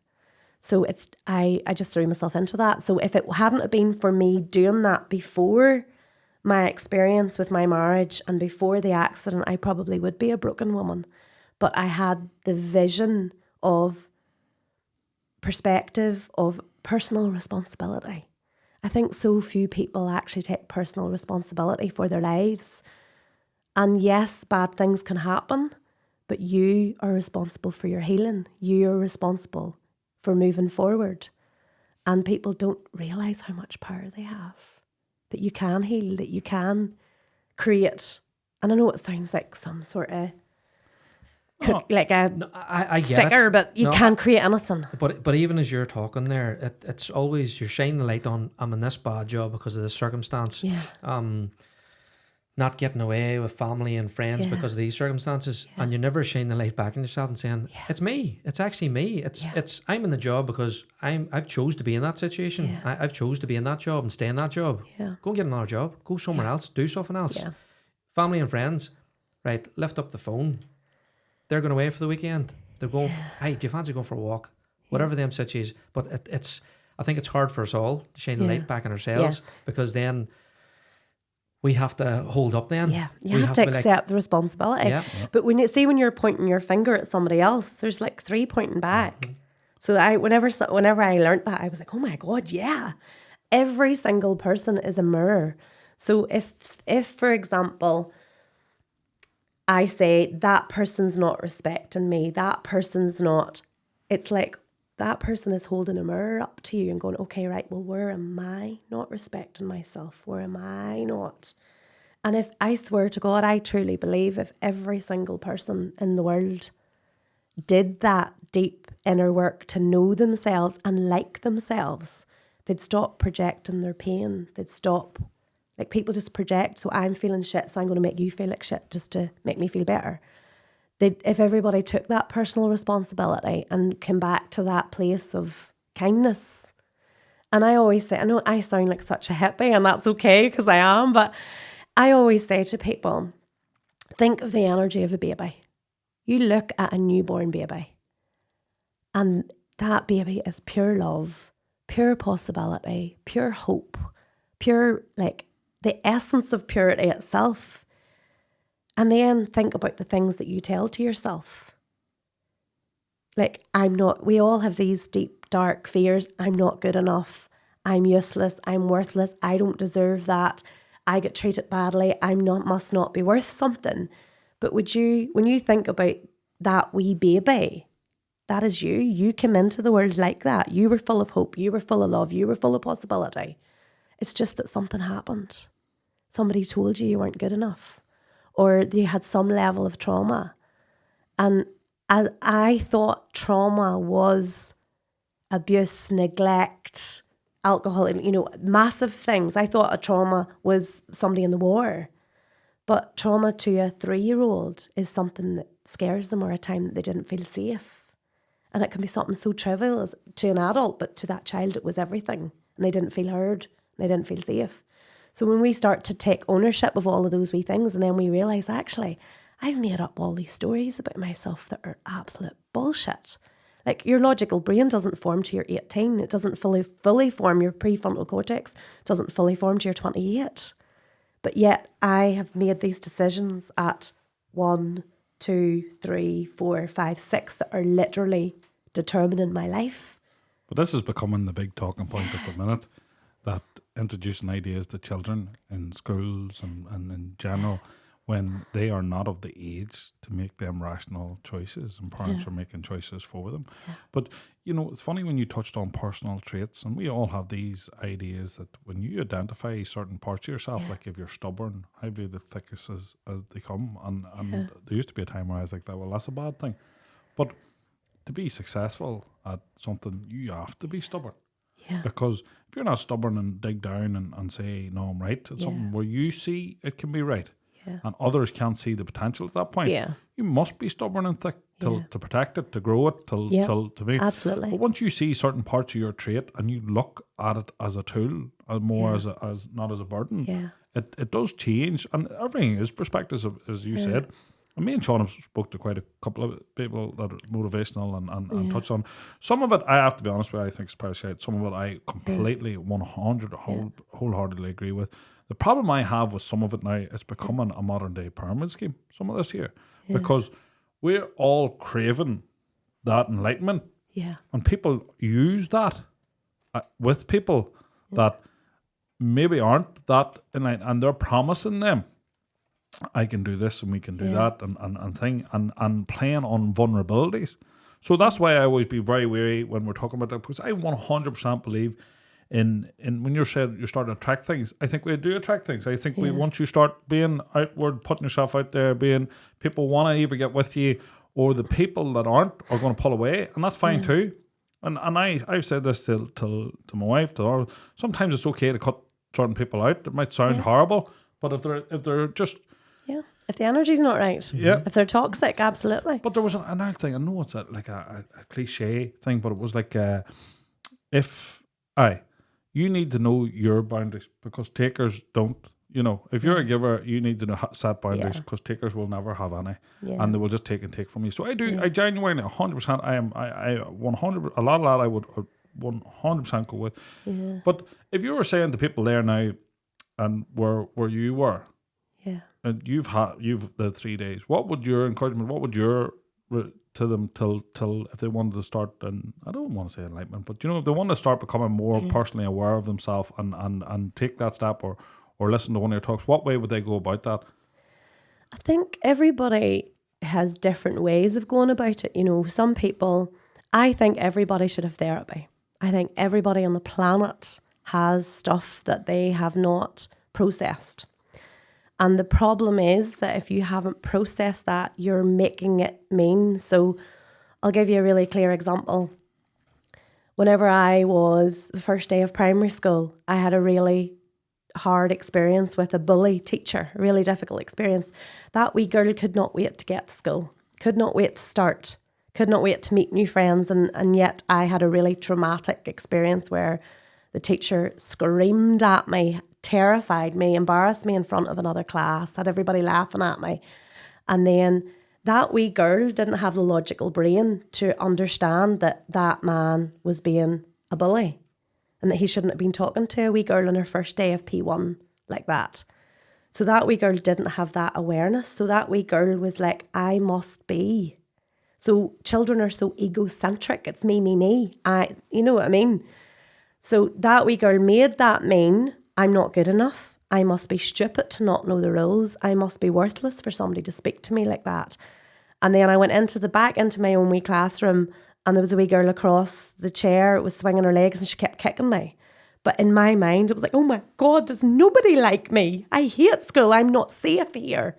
So I just threw myself into that. So if it hadn't have been for me doing that before my experience with my marriage and before the accident, I probably would be a broken woman. But I had the vision of perspective of personal responsibility. I think so few people actually take personal responsibility for their lives. And yes, bad things can happen, but you are responsible for your healing. You are responsible for moving forward. And people don't realise how much power they have. That you can heal, that you can create. And I know it sounds like some sort of I get sticker, it. but you can't create anything. But even as you're talking there, it's always you're shining the light on. I'm in this bad job because of this circumstance. Yeah. Not getting away with family and friends because of these circumstances, and you never shine the light back on yourself and saying, "It's me. It's actually me. It's I'm in the job because I've chose to be in that situation. Yeah. I've chose to be in that job and stay in that job. Yeah. Go and get another job. Go somewhere else. Do something else. Yeah. Family and friends, right? Lift up the phone. They're going away for the weekend. They're going. Hey, do you fancy going for a walk? Whatever them situations. But it's. I think it's hard for us all to shine the light back on ourselves because then we have to hold up then. Yeah, you have to accept the responsibility. Yeah. But when you're pointing your finger at somebody else, there's like three pointing back. Mm-hmm. So whenever I learned that, I was like, oh my God, yeah. Every single person is a mirror. So if for example, I say that person's not respecting me, that person's not, it's like that person is holding a mirror up to you and going, okay, right, well, where am I not respecting myself? Where am I not? And if I swear to God, I truly believe if every single person in the world did that deep inner work to know themselves and like themselves, they'd stop projecting their pain. They'd stop, like people just project, so I'm feeling shit, so I'm going to make you feel like shit just to make me feel better. If everybody took that personal responsibility and came back to that place of kindness. And I always say, I know I sound like such a hippie and that's okay because I am, but I always say to people, think of the energy of a baby. You look at a newborn baby and that baby is pure love, pure possibility, pure hope, pure, like the essence of purity itself. And then think about the things that you tell to yourself. Like, we all have these deep, dark fears. I'm not good enough. I'm useless. I'm worthless. I don't deserve that. I get treated badly. Must not be worth something. But when you think about that wee baby, that is you. You came into the world like that. You were full of hope. You were full of love. You were full of possibility. It's just that something happened. Somebody told you weren't good enough. Or you had some level of trauma. And I thought trauma was abuse, neglect, alcohol, massive things. I thought a trauma was somebody in the war. But trauma to a 3-year-old is something that scares them, or a time that they didn't feel safe. And it can be something so trivial as to an adult, but to that child it was everything. And they didn't feel heard, they didn't feel safe. So when we start to take ownership of all of those wee things, and then we realise, actually, I've made up all these stories about myself that are absolute bullshit. Like, your logical brain doesn't form to your 18. It doesn't fully form your prefrontal cortex. It doesn't fully form to your 28. But yet I have made these decisions at 1, 2, 3, 4, 5, 6 that are literally determining my life. But this is becoming the big talking point at the minute, that introducing ideas to children in schools and in general, when they are not of the age to make them rational choices, and parents are making choices for them. But, it's funny when you touched on personal traits, and we all have these ideas that when you identify certain parts of yourself, like if you're stubborn, I believe the thickest as they come. And there used to be a time where I was like, well, that's a bad thing. But to be successful at something, you have to be stubborn. Yeah. Because if you're not stubborn and dig down and say, no, I'm right, it's something where you see it can be right. Yeah. And others can't see the potential at that point. Yeah. You must be stubborn and thick to protect it, to grow it, to be. Absolutely. But once you see certain parts of your trait and you look at it as a tool, more as not as a burden, it does change. And everything is perspective, as you said. And me and Sean have spoke to quite a couple of people that are motivational and touched on. Some of it, I have to be honest with you, I think is parasite. Some of it I completely, 100, wholeheartedly agree with. The problem I have with some of it now, it's becoming a modern day pyramid scheme, some of this here. Because we're all craving that enlightenment. Yeah. And people use that with people that maybe aren't that enlightened, and they're promising them, I can do this and we can do that and playing on vulnerabilities. So that's why I always be very wary when we're talking about that, because I 100% believe in when you're saying you're starting to attract things. I think we do attract things. I think once you start being outward, putting yourself out there, being people want to either get with you, or the people that aren't are going to pull away, and that's fine too. And I've said this to my wife, to her, sometimes it's okay to cut certain people out. It might sound horrible, but if they're just if the energy's not right, if they're toxic, absolutely. But there was another thing. I know it's like a cliche thing, but it was like you need to know your boundaries, because takers don't. If you're a giver, you need to set boundaries, because takers will never have any, and they will just take and take from you. So I do. I genuinely 100%. I 100. A lot of that I would 100% go with. Yeah. But if you were saying to people there now, and where you were. And you've the 3 days. What would your encouragement? What would your to them till if they wanted to start? And I don't want to say enlightenment, but if they want to start becoming more personally aware of themselves and take that step or listen to one of your talks, what way would they go about that? I think everybody has different ways of going about it. Some people. I think everybody should have therapy. I think everybody on the planet has stuff that they have not processed. And the problem is that if you haven't processed that, you're making it mean. So I'll give you a really clear example. Whenever I was the first day of primary school, I had a really hard experience with a bully teacher, a really difficult experience. That wee girl could not wait to get to school, could not wait to start, could not wait to meet new friends. And yet I had a really traumatic experience where the teacher screamed at me, terrified me, embarrassed me in front of another class, had everybody laughing at me. And then that wee girl didn't have the logical brain to understand that that man was being a bully and that he shouldn't have been talking to a wee girl on her first day of P1 like that. So that wee girl didn't have that awareness. So that wee girl was like, I must be. So children are so egocentric. It's me. You know what I mean? So that wee girl made that mean, I'm not good enough. I must be stupid to not know the rules. I must be worthless for somebody to speak to me like that. And then I went into my own wee classroom, and there was a wee girl across the chair, was swinging her legs, and she kept kicking me. But in my mind, it was like, oh my God, does nobody like me? I hate school. I'm not safe here.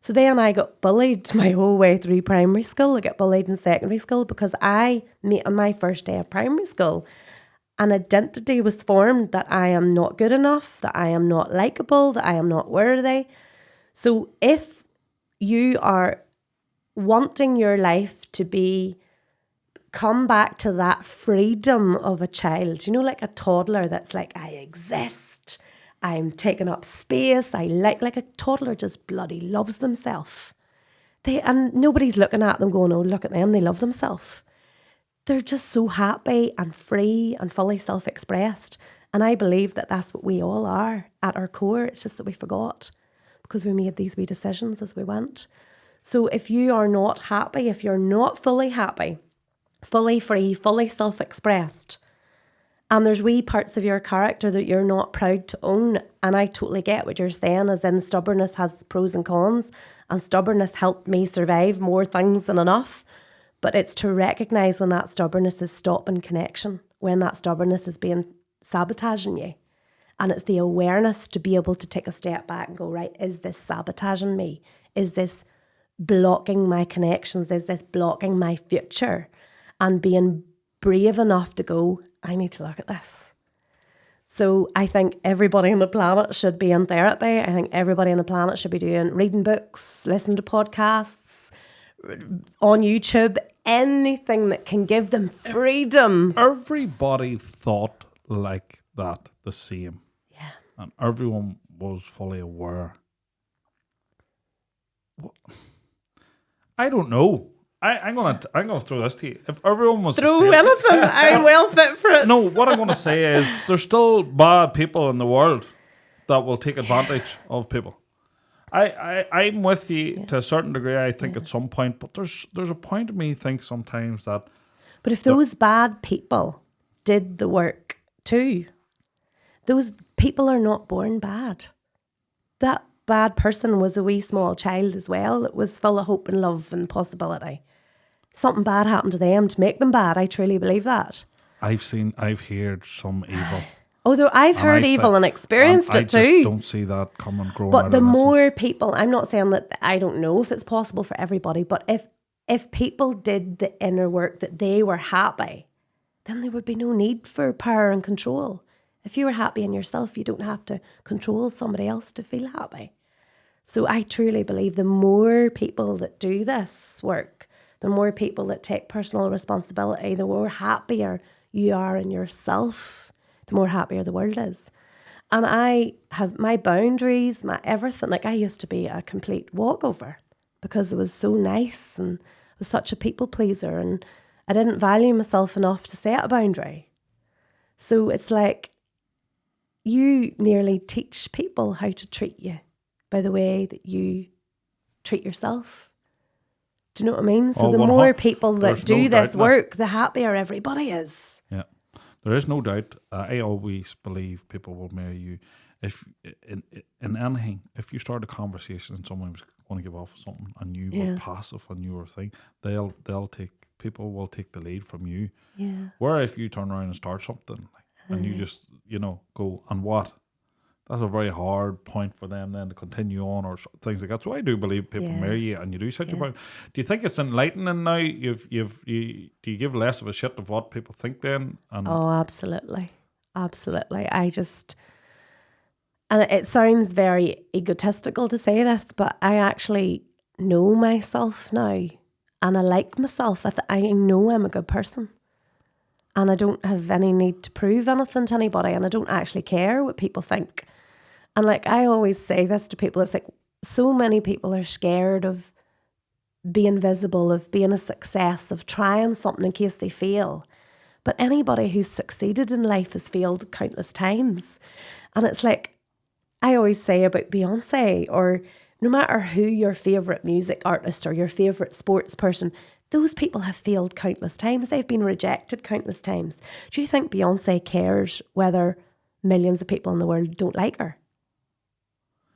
So then I got bullied my whole way through primary school. I got bullied in secondary school because on my first day of primary school, an identity was formed that I am not good enough, that I am not likable, that I am not worthy. So if you are wanting your life to come back to that freedom of a child, like a toddler that's like, I exist, I'm taking up space, I like a toddler just bloody loves themselves. And nobody's looking at them going, oh, look at them, they love themselves. They're just so happy and free and fully self-expressed. And I believe that that's what we all are at our core. It's just that we forgot because we made these wee decisions as we went. So if you are not happy, if you're not fully happy, fully free, fully self-expressed, And there's wee parts of your character that you're not proud to own. And I totally get what you're saying, as in stubbornness has pros and cons. And stubbornness helped me survive more things than enough. But it's to recognise when that stubbornness is stopping connection, when that stubbornness is being sabotaging you. And it's the awareness to be able to take a step back and go, right, is this sabotaging me? Is this blocking my connections? Is this blocking my future? And being brave enough to go, I need to look at this. So I think everybody on the planet should be in therapy. I think everybody on the planet should be reading books, listening to podcasts, on YouTube, anything that can give them freedom. Everybody thought like that the same. Yeah. And everyone was fully aware. What? I don't know. I'm gonna throw this to you. If everyone was throw anything, I'm well fit for it. No, what I'm gonna say is there's still bad people in the world that will take advantage of people. I'm with you to a certain degree, I think at some point, but there's a point of me think sometimes that. But if those bad people did the work too, those people are not born bad. That bad person was a wee small child as well. It was full of hope and love and possibility. Something bad happened to them to make them bad. I truly believe that. I've heard some evil. Although I've heard evil and experienced it too. I just don't see that coming growing But out the of more people, I'm not saying that I don't know if it's possible for everybody, but if people did the inner work that they were happy, then there would be no need for power and control. If you were happy in yourself, you don't have to control somebody else to feel happy. So I truly believe the more people that do this work, the more people that take personal responsibility, the more happier you are in yourself, the more happier the world is. And I have my boundaries, my everything. Like I used to be a complete walkover because it was so nice and I was such a people pleaser and I didn't value myself enough to set a boundary. So it's like you nearly teach people how to treat you by the way that you treat yourself. Do you know what I mean? So the more people that do this work, the happier everybody is. Yeah. There is no doubt. I always believe people will marry you if in anything. If you start a conversation and someone was going to give off something and you were passive on your thing, people will take the lead from you. Yeah. Where if you turn around and start something and you just go and what, that's a very hard point for them then to continue on or things like that. So I do believe people marry you and you do set your point. Do you think it's enlightening now? Do you give less of a shit of what people think then? Oh, absolutely. Absolutely. And it sounds very egotistical to say this, but I actually know myself now and I like myself. I know I'm a good person and I don't have any need to prove anything to anybody and I don't actually care what people think. And like I always say this to people, it's like so many people are scared of being visible, of being a success, of trying something in case they fail. But anybody who's succeeded in life has failed countless times. And it's like I always say about Beyonce, or no matter who your favourite music artist or your favourite sports person, those people have failed countless times. They've been rejected countless times. Do you think Beyonce cares whether millions of people in the world don't like her?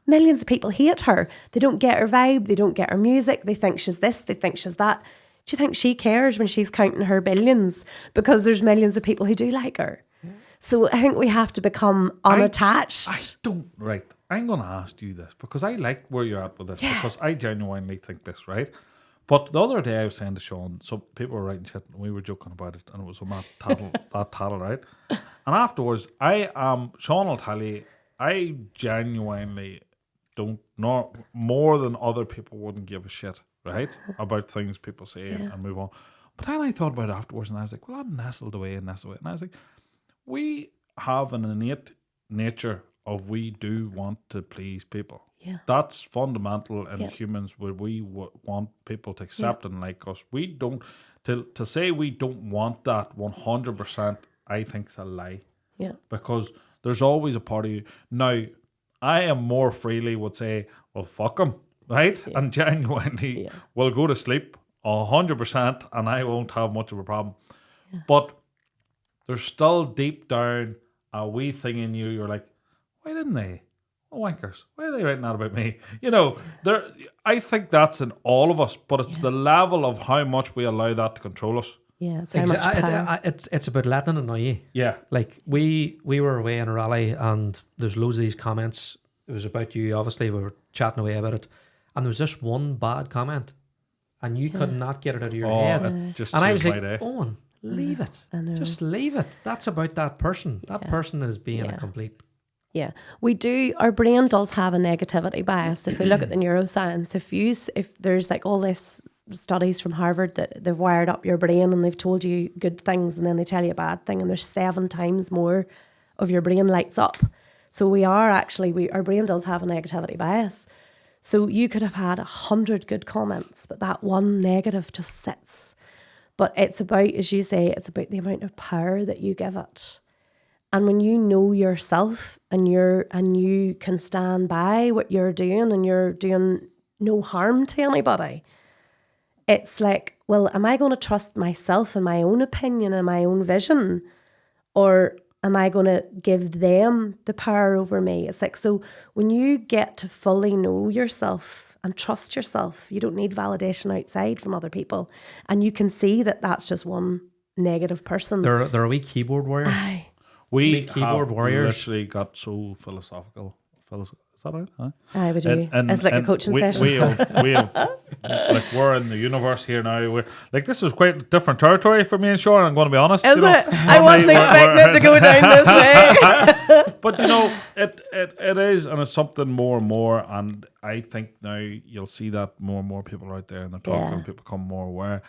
Millions of people hate her. They don't get her vibe. They don't get her music. They think she's this. They think she's that. Do you think she cares when she's counting her billions because there's millions of people who do like her? Yeah. So I think we have to become unattached. Right. I'm going to ask you this because I like where you're at with this because I genuinely think this, right? But the other day I was saying to Sean, so people were writing shit and we were joking about it and it was on that tattle, right? And afterwards, Sean will tell you, I genuinely don't know more than other people wouldn't give a shit, right? About things people say and move on. But then I thought about it afterwards and I was like, well, I'm nestled away. And I was like, we have an innate nature of we do want to please people. Yeah. That's fundamental in humans where we want people to accept and like us. We don't, to say we don't want that 100%, I think is a lie. Yeah. Because there's always a part of you. Now, I am more freely would say, well, fuck them, right? Yeah. And genuinely will go to sleep 100% and I won't have much of a problem. Yeah. But there's still deep down a wee thing in you. You're like, why didn't they? Oh, wankers. Why are they writing that about me? You know, I think that's in all of us, but it's the level of how much we allow that to control us. Yeah, it's how much power. It's about letting it annoy you. Yeah. Like we were away in a rally and there's loads of these comments. It was about you, obviously. We were chatting away about it. And there was just one bad comment. And you could not get it out of your head. Just and I was like, day. Owen, leave it. Just leave it. That's about that person. That person is being a complete... Yeah, our brain does have a negativity bias. If we look at the neuroscience, if there's like all this studies from Harvard that they've wired up your brain and they've told you good things and then they tell you a bad thing and there's 7 times more of your brain lights up. So our brain does have a negativity bias. So you could have had 100 good comments, but that one negative just sits. But it's about, as you say, it's about the amount of power that you give it. And when you know yourself and you can stand by what you're doing and you're doing no harm to anybody, it's like, well, am I going to trust myself and my own opinion and my own vision? Or am I going to give them the power over me? It's like, so when you get to fully know yourself and trust yourself, you don't need validation outside from other people. And you can see that that's just one negative person. They're a wee keyboard warrior. Aye. We keyboard have warriors. literally got so philosophical. Is that right? Huh? Aye, we do. It's like a coaching session. We have like we're in the universe here now. We're like, this is quite different territory for me and Sean. I'm going to be honest. Is it? I wasn't expecting it to go down this way. But you know, it is, and it's something more and more. And I think now you'll see that more and more people are out there and they're talking, and people become more aware.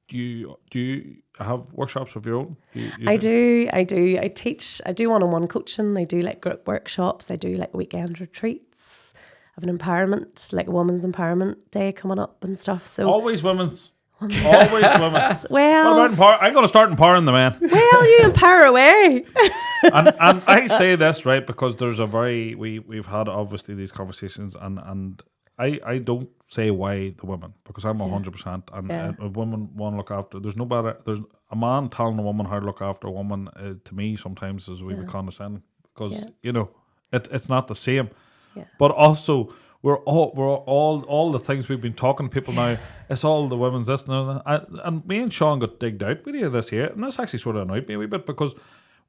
Do you have workshops of your own? I do. I teach. I do one-on-one coaching. I do like group workshops. I do like weekend retreats. I have an empowerment, like a women's empowerment day coming up and stuff. So always women's. Always women's. Well, what about I'm going to start empowering the men. Well, you empower away. and I say this right because there's we've had obviously these conversations and I don't say why the women because I'm 100% and a woman want to look after. There's a man telling a woman how to look after a woman to me sometimes is a wee bit condescending because you know it's not the same. Yeah. But also we're all the things we've been talking to people now. It's all the women's this and that. And me and Sean got digged out. We did this here, and this actually sort of annoyed me a wee bit because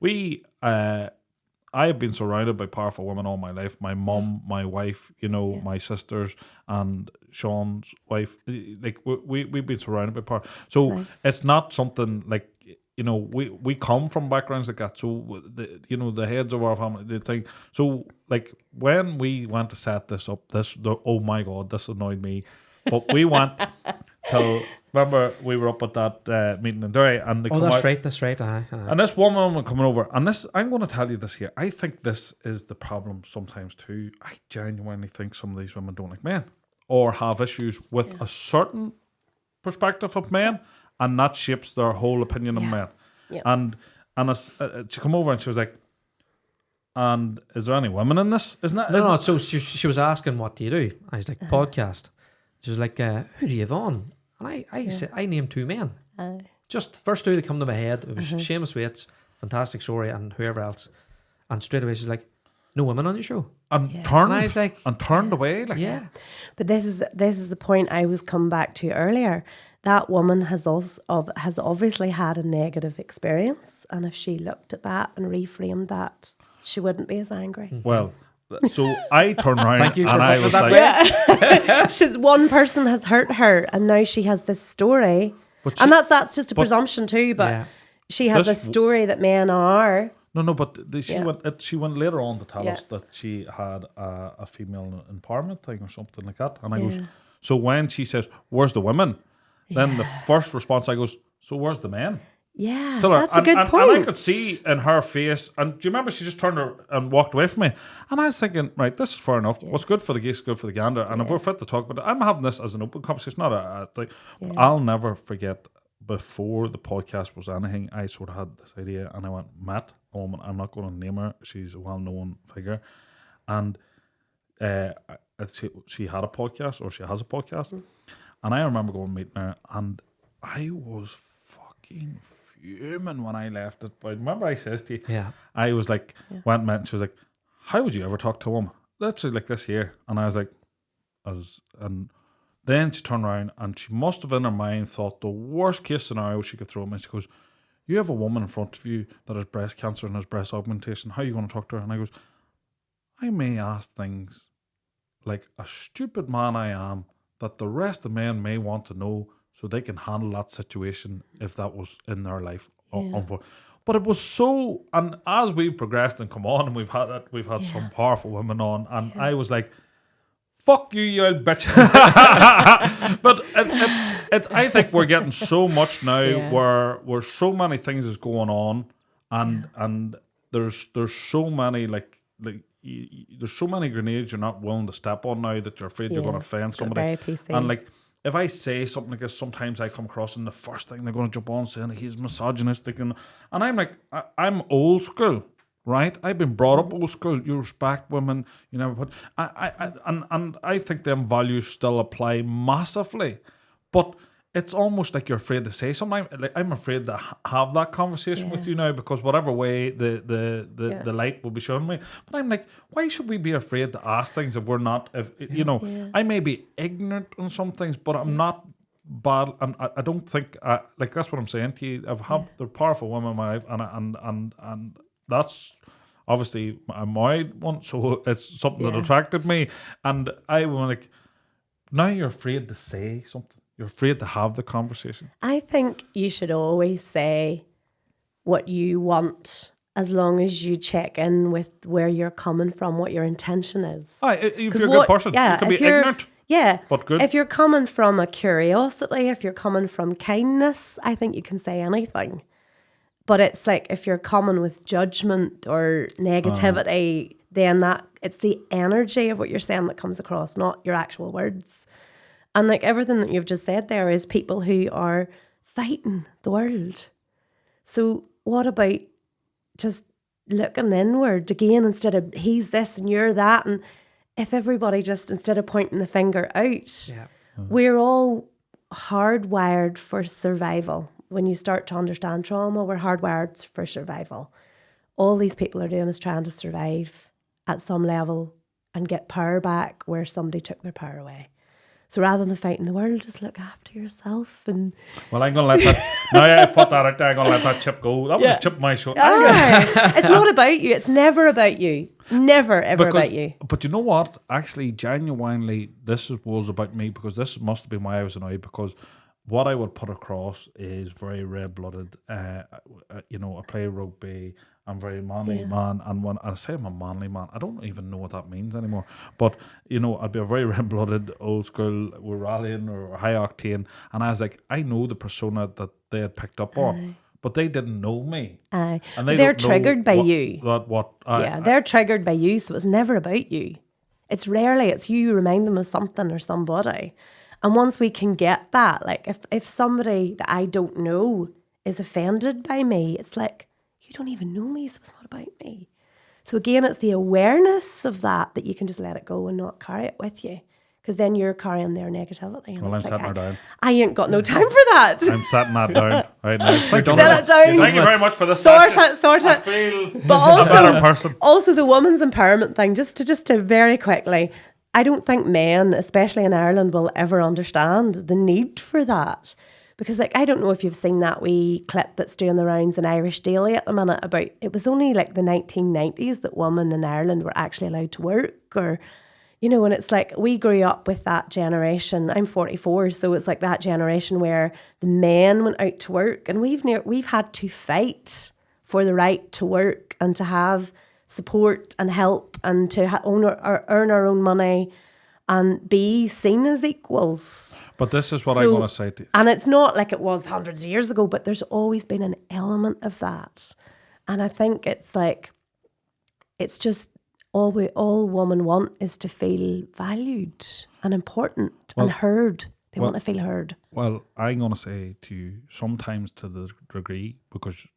I have been surrounded by powerful women all my life. My mum, my wife, you know, my sisters, and Sean's wife. Like we've been surrounded by power. So it's not something like, you know, we come from backgrounds like that. So the heads of our family, the thing. So like when we went to set this up, oh my God, this annoyed me. But we went till. Remember, we were up at that meeting in Derry, and they that's right. And this woman coming over, and this, I'm going to tell you this here. I think this is the problem sometimes too. I genuinely think some of these women don't like men, or have issues with a certain perspective of men, and that shapes their whole opinion of men. Yeah. And she come over and she was like, "And is there any women in this? Isn't that?" No. So she was asking, "What do you do?" I was like, "Podcast." She was like, "Who do you have on?" And I named 2 men. Just first 2 that come to my head. It was Seamus Waits, fantastic story, and whoever else. And straight away she's like, "No women on your show." And turned away. Like, yeah. But this is the point I was coming back to earlier. That woman has obviously had a negative experience, and if she looked at that and reframed that, she wouldn't be as angry. Well. So I turned around Thank you and for I was like, one person has hurt her and now she has this story. And that's just a presumption too, but she has a story that men are. No, but she went later on to tell us that she had a female empowerment thing or something like that. And I goes, so when she says, "Where's the women?" Then the first response I goes, "So where's the men?" Yeah, that's a good point. And I could see in her face, and do you remember she just turned her and walked away from me? And I was thinking, right, this is fair enough. What's good for the geese is good for the gander. And if we're fit to talk about it, I'm having this as an open conversation, not a thing. Yeah. I'll never forget, before the podcast was anything, I sort of had this idea, and I went, Matt, a woman, I'm not going to name her, she's a well-known figure. And she had a podcast, or she has a podcast. And I remember going and meeting her, and I was fucking fuming when I left it. But remember I says to you, Yeah. I was like, went met, and she was like, how would you ever talk to a woman? Literally like this here. And I was like, and then she turned around and she must have in her mind thought the worst case scenario she could throw me. She goes, you have a woman in front of you that has breast cancer and has breast augmentation. How are you going to talk to her? And I goes, I may ask things like a stupid man I am that the rest of men may want to know so they can handle that situation if that was in their life. But it was so, and as we've progressed and come on and we've had some powerful women on, and I was like, fuck you, you old bitch. But I think we're getting so much now where so many things is going on, and there's so many there's so many grenades you're not willing to step on now that you're afraid you're going to offend somebody. And like, if I say something like this, sometimes I come across and the first thing they're going to jump on saying he's misogynistic, and I'm like, I'm old school. Right, I've been brought up old school. You respect women. You never put. I think them values still apply massively, but it's almost like you're afraid to say something. Like, I'm afraid to have that conversation with you now because whatever way the light will be showing me. But I'm like, why should we be afraid to ask things if we're not? If you know, I may be ignorant on some things, but I'm not bad. I don't think like that's what I'm saying to you. They're powerful women in my life, and that's obviously a married one, so it's something that attracted me. And I was like, now you're afraid to say something. You're afraid to have the conversation. I think you should always say what you want as long as you check in with where you're coming from, what your intention is. If you're a good person, you can be ignorant. Yeah, but good. If you're coming from a curiosity, if you're coming from kindness, I think you can say anything. But it's like if you're coming with judgment or negativity, then it's the energy of what you're saying that comes across, not your actual words. And like everything that you've just said there is people who are fighting the world. So what about just looking inward again instead of he's this and you're that? And if everybody just, instead of pointing the finger out, we're all hardwired for survival. When you start to understand trauma, we're hardwired for survival. All these people are doing is trying to survive at some level and get power back where somebody took their power away. So rather than fighting the world, just look after yourself. And well, I'm going to let that, now I put that out there, I'm going to let that chip go. That was a chip on my shoulder. It's not about you. It's never about you. Never, ever about you. But you know what? Actually, genuinely, was about me because this must have been why I was annoyed because what I would put across is very red-blooded. I play rugby. I'm very manly man. And when I say I'm a manly man, I don't even know what that means anymore. But, I'd be a very red-blooded, old school, we're rallying or high octane. And I was like, I know the persona that they had picked up on. But they didn't know me. And they're triggered by you. They're triggered by you, so it's never about you. It's you remind them of something or somebody. And once we can get that, like if somebody that I don't know is offended by me, it's like, you don't even know me, so it's not about me. So again, it's the awareness of that you can just let it go and not carry it with you. Because then you're carrying their negativity. And I'm setting her down. I ain't got no time for that. I'm setting that down right now. Set it down. Thank you very much for this Sort session. it. I feel but a better person. Also the women's empowerment thing, just to very quickly, I don't think men, especially in Ireland, will ever understand the need for that. Because I don't know if you've seen that wee clip that's doing the rounds in Irish Daily at the minute about, it was only like the 1990s that women in Ireland were actually allowed to work or... and it's like we grew up with that generation. I'm 44, so it's like that generation where the men went out to work and we've had to fight for the right to work and to have support and help and to earn our own money and be seen as equals. But this is what I want to say to you. And it's not like it was hundreds of years ago, but there's always been an element of that. And I think it's like, it's just... All women want is to feel valued and important and heard. They want to feel heard. Well, I'm going to say to you, sometimes to the degree, because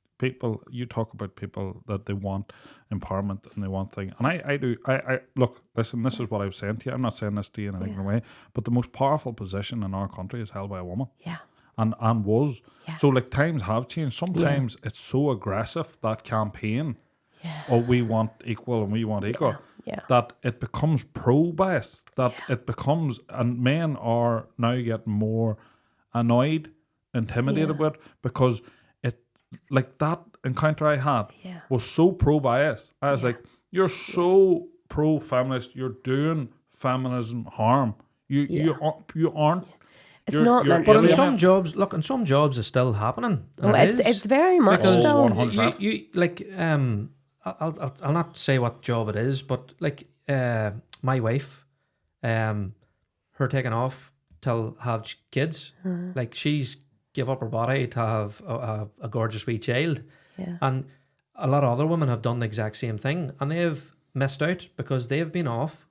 you talk about people that they want empowerment and they want things. And I do. Look, listen, this is what I was saying to you. I'm not saying this to you in an ignorant way, but the most powerful position in our country is held by a woman. Yeah. and was. Yeah. So like times have changed. Sometimes it's so aggressive, that campaign, we want equal and we want equal, that it becomes pro-bias, that it becomes, and men are now getting more annoyed, intimidated with it, because it, like that encounter I had was so pro-bias. I was like, you're so pro-feminist, you're doing feminism harm. You aren't. It's not meant But to in be. some jobs, look, in some jobs it's still happening. Oh, it's very much because still. 100%. you like I'll not say what job it is, but like my wife, her taking off to have kids, like she's give up her body to have a gorgeous wee child, and a lot of other women have done the exact same thing, and they've missed out because they've been off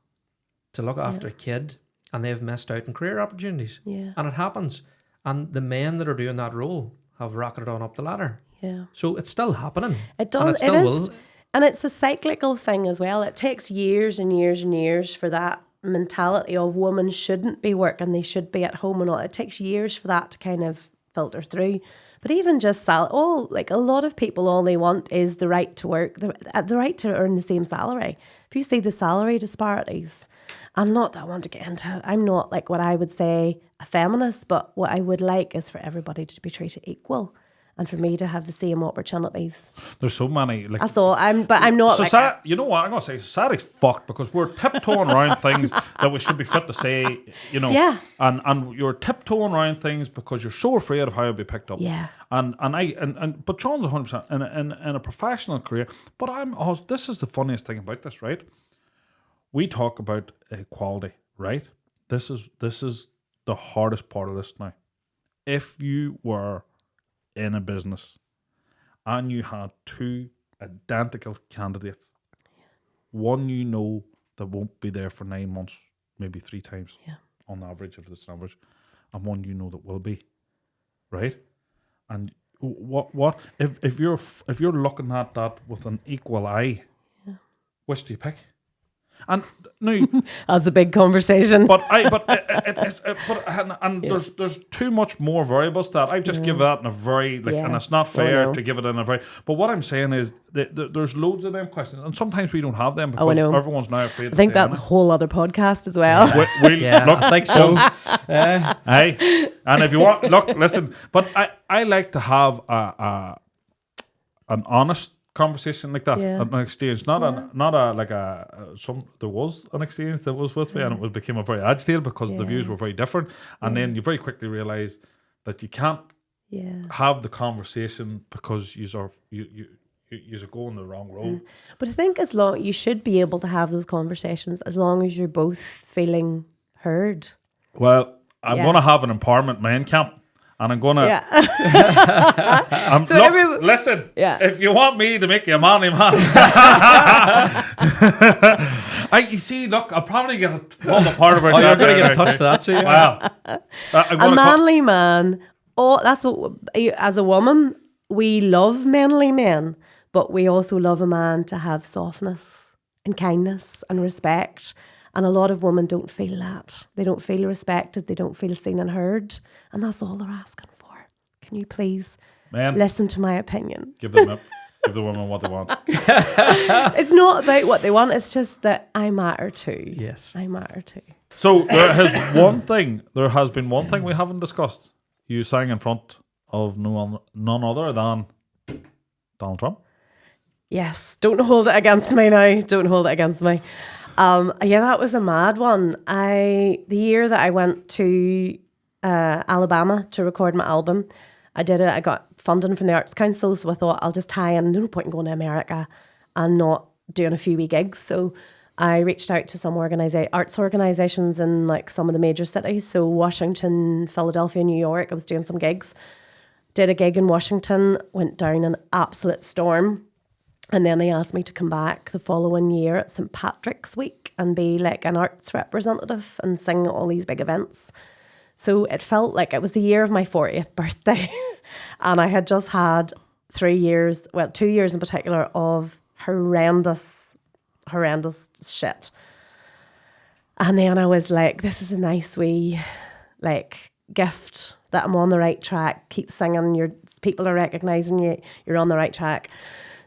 to look after a kid, and they've missed out on career opportunities. Yeah. And it happens. And the men that are doing that role have rocketed on up the ladder. Yeah. So it's still happening. It does. And it still will. And it's a cyclical thing as well. It takes years and years and years for that mentality of women shouldn't be working, they should be at home and all. It takes years for that to kind of filter through. But even just like a lot of people, all they want is the right to work, the right to earn the same salary. If you see the salary disparities, I'm not that I want to get into. I'm not like what I would say a feminist, but what I would like is for everybody to be treated equal, and for me to have the same opportunities. There's so many. Like, that's all. I'm not. You know what I'm gonna say? Society's fucked because we're tiptoeing around things that we should be fit to say. You know. Yeah. And you're tiptoeing around things because you're so afraid of how it'll be picked up. Yeah. But Sean's 100% in a professional career. But this is the funniest thing about this, right? We talk about equality, right? This is the hardest part of this now. If you were in a business and you had two identical candidates, one that won't be there for 9 months, maybe 3 times on average, if it's an average, and one that will be, right? And what if you're looking at that with an equal eye, which do you pick? And no, that's a big conversation. There's too much more variables to that. I've just given that in a very and it's not fair to give it in a very. But what I'm saying is that there's loads of them questions, and sometimes we don't have them because everyone's now afraid. I think that's a whole other podcast as well. I think so. Hey, and if you want, listen. But I like to have an honest conversation like that, an exchange, there was an exchange that was with me, and it became a very agitated because the views were very different, and then you very quickly realise that you can't have the conversation because you're going the wrong road. But I think you should be able to have those conversations as long as you're both feeling heard. Well, I'm going to have an empowerment men camp. And I'm gonna. Listen. If you want me to make you a manly man, you see. Look, I'll probably get pulled apart about that. You're going to get a touch for that, too. Wow. A manly man. Oh, that's what. As a woman, we love manly men, but we also love a man to have softness and kindness and respect. And a lot of women don't feel that. They don't feel respected. They don't feel seen and heard. And that's all they're asking for. Can you please listen to my opinion? Give the women what they want. It's not about what they want. It's just that I matter too. Yes. I matter too. So there has been one thing we haven't discussed. You sang in front of none other than Donald Trump. Yes. Don't hold it against me now. Don't hold it against me. That was a mad one. The year that I went to Alabama to record my album, I got funding from the Arts Council, so I thought I'll just tie in. No point in going to America and not doing a few wee gigs. So I reached out to some arts organisations in like some of the major cities. So Washington, Philadelphia, New York. I was doing some gigs. Did a gig in Washington, went down an absolute storm. And then they asked me to come back the following year at St. Patrick's Week and be like an arts representative and sing at all these big events. So it felt like it was the year of my 40th birthday. And I had just had 2 years in particular, of horrendous shit. And then I was like, this is a nice wee gift that I'm on the right track. Keep singing, people are recognising you're on the right track.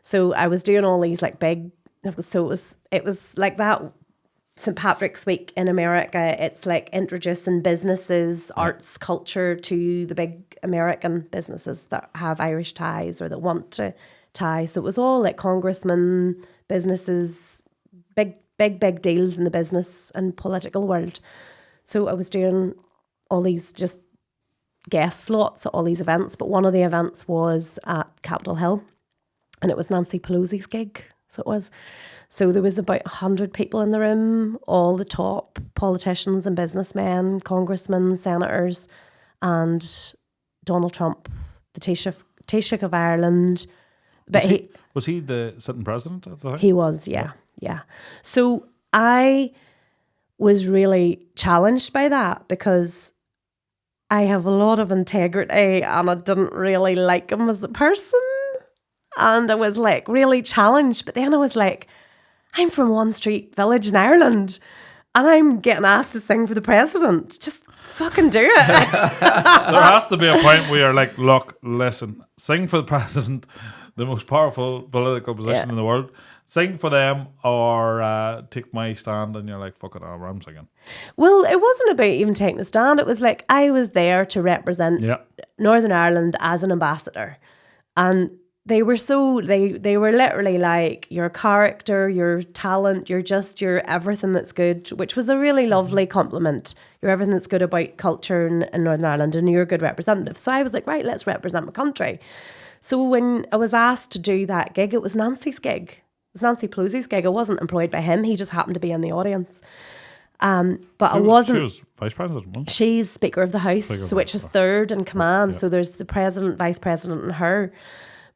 So I was doing all these like big, it was like that St. Patrick's Week in America. It's like introducing businesses, arts, culture to the big American businesses that have Irish ties or that want to tie. So it was all like congressmen, businesses, big deals in the business and political world. So I was doing all these just guest slots at all these events, but one of the events was at Capitol Hill, and it was Nancy Pelosi's gig. So there was about 100 people in the room, all the top politicians and businessmen, congressmen, senators, and Donald Trump, the Taoiseach of Ireland. But was he the sitting president at the time? He was, yeah. So I was really challenged by that because I have a lot of integrity and I didn't really like him as a person. And I was like really challenged. But then I was like, I'm from One Street Village in Ireland and I'm getting asked to sing for the president. Just fucking do it. There has to be a point where you're like, look, listen, sing for the president, the most powerful political position in the world. Sing for them or take my stand, and you're like, fuck it, I'm singing. Well, it wasn't about even taking a stand. It was like I was there to represent Northern Ireland as an ambassador. And they were they were literally like, your character, your talent, your everything that's good, which was a really lovely compliment. You're everything that's good about culture in Northern Ireland and you're a good representative. So I was like, right, let's represent my country. So when I was asked to do that gig, it was Nancy's gig. It was Nancy Pelosi's gig. I wasn't employed by him. He just happened to be in the audience. But I wasn't. She was vice president, wasn't she? She's Speaker of the House, which is third in command. Yeah. So there's the president, vice president, and her.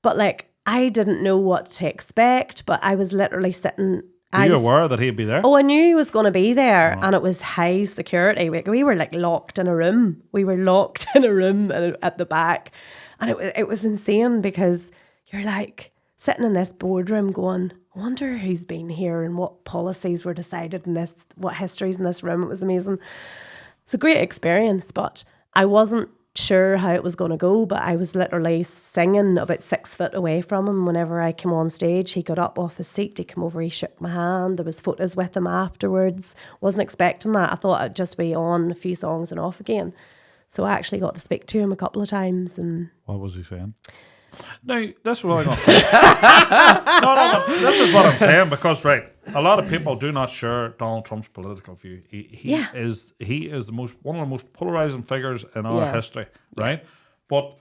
But like, I didn't know what to expect. But I was literally sitting. Were you aware that he'd be there? Oh, I knew he was going to be there, and it was high security. We were like locked in a room. At the back, and it was insane because you're like sitting in this boardroom going, I wonder who's been here and what policies were decided in this, what history's in this room. It was amazing. It's a great experience, but I wasn't sure how it was going to go, but I was literally singing about 6 foot away from him. Whenever I came on stage, he got up off his seat, he came over, he shook my hand. There was photos with him afterwards. Wasn't expecting that. I thought I'd just be on a few songs and off again. So I actually got to speak to him a couple of times. And what was he saying? No, that's what I'm going to say. No. This is what I'm saying because, right, a lot of people do not share Donald Trump's political view. He is one of the most polarizing figures in our history, right? But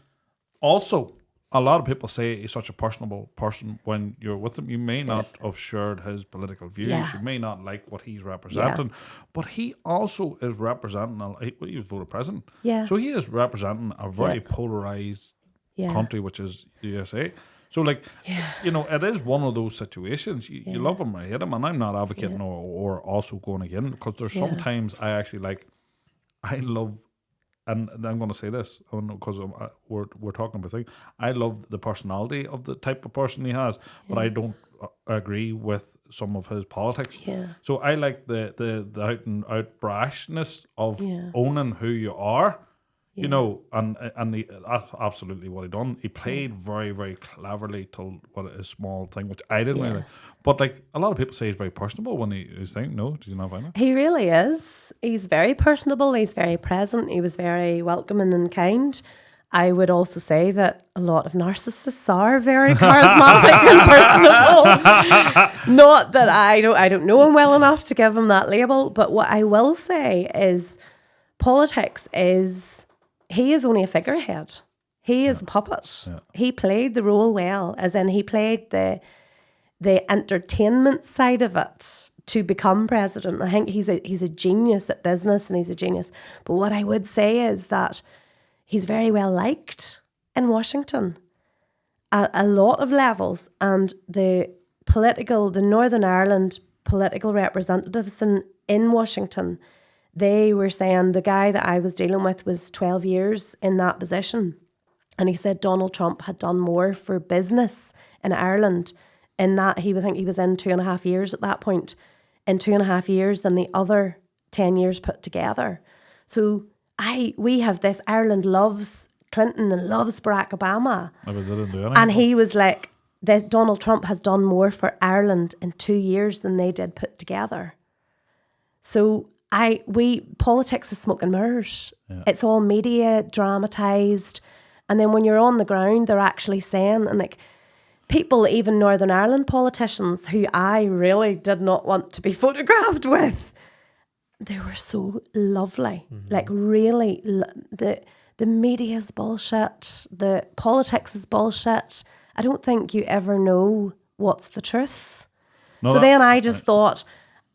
also, a lot of people say he's such a personable person. When you're with him, you may not have shared his political views. Yeah. You may not like what he's representing, but he also is representing. He was voted president, so he is representing a very polarized country, which is USA. So like, it is one of those situations. You love him or hate him, and I'm not advocating or also going again, because there's sometimes I actually I love, and I'm going to say this because we're talking about things. I love the personality of the type of person he has, but I don't agree with some of his politics. Yeah. So I like the out and out brashness of owning who you are. You know, and that's absolutely what he done. He played very, very cleverly to what is small thing, which I didn't really. But like a lot of people say he's very personable when he's saying, no, did you not find that? He really is. He's very personable. He's very present. He was very welcoming and kind. I would also say that a lot of narcissists are very charismatic and personable. Not that I don't know him well enough to give him that label, but what I will say is politics is. He is only a figurehead. He is a puppet. Yeah. He played the role well, as in he played the entertainment side of it to become president. I think he's a genius at business and he's a genius. But what I would say is that he's very well liked in Washington at a lot of levels. And the Northern Ireland political representatives in Washington, they were saying the guy that I was dealing with was 12 years in that position. And he said Donald Trump had done more for business in Ireland in that he would think he was in 2.5 years at that point, in 2.5 years than the other 10 years put together. So we have this, Ireland loves Clinton and loves Barack Obama. But they didn't do anything. And he was like, that Donald Trump has done more for Ireland in 2 years than they did put together. So politics is smoke and mirrors. Yeah. It's all media dramatized. And then when you're on the ground, they're actually saying, and like people, even Northern Ireland politicians who I really did not want to be photographed with, they were so lovely. Mm-hmm. Like really, the media is bullshit. The politics is bullshit. I don't think you ever know what's the truth. No, so then I just thought,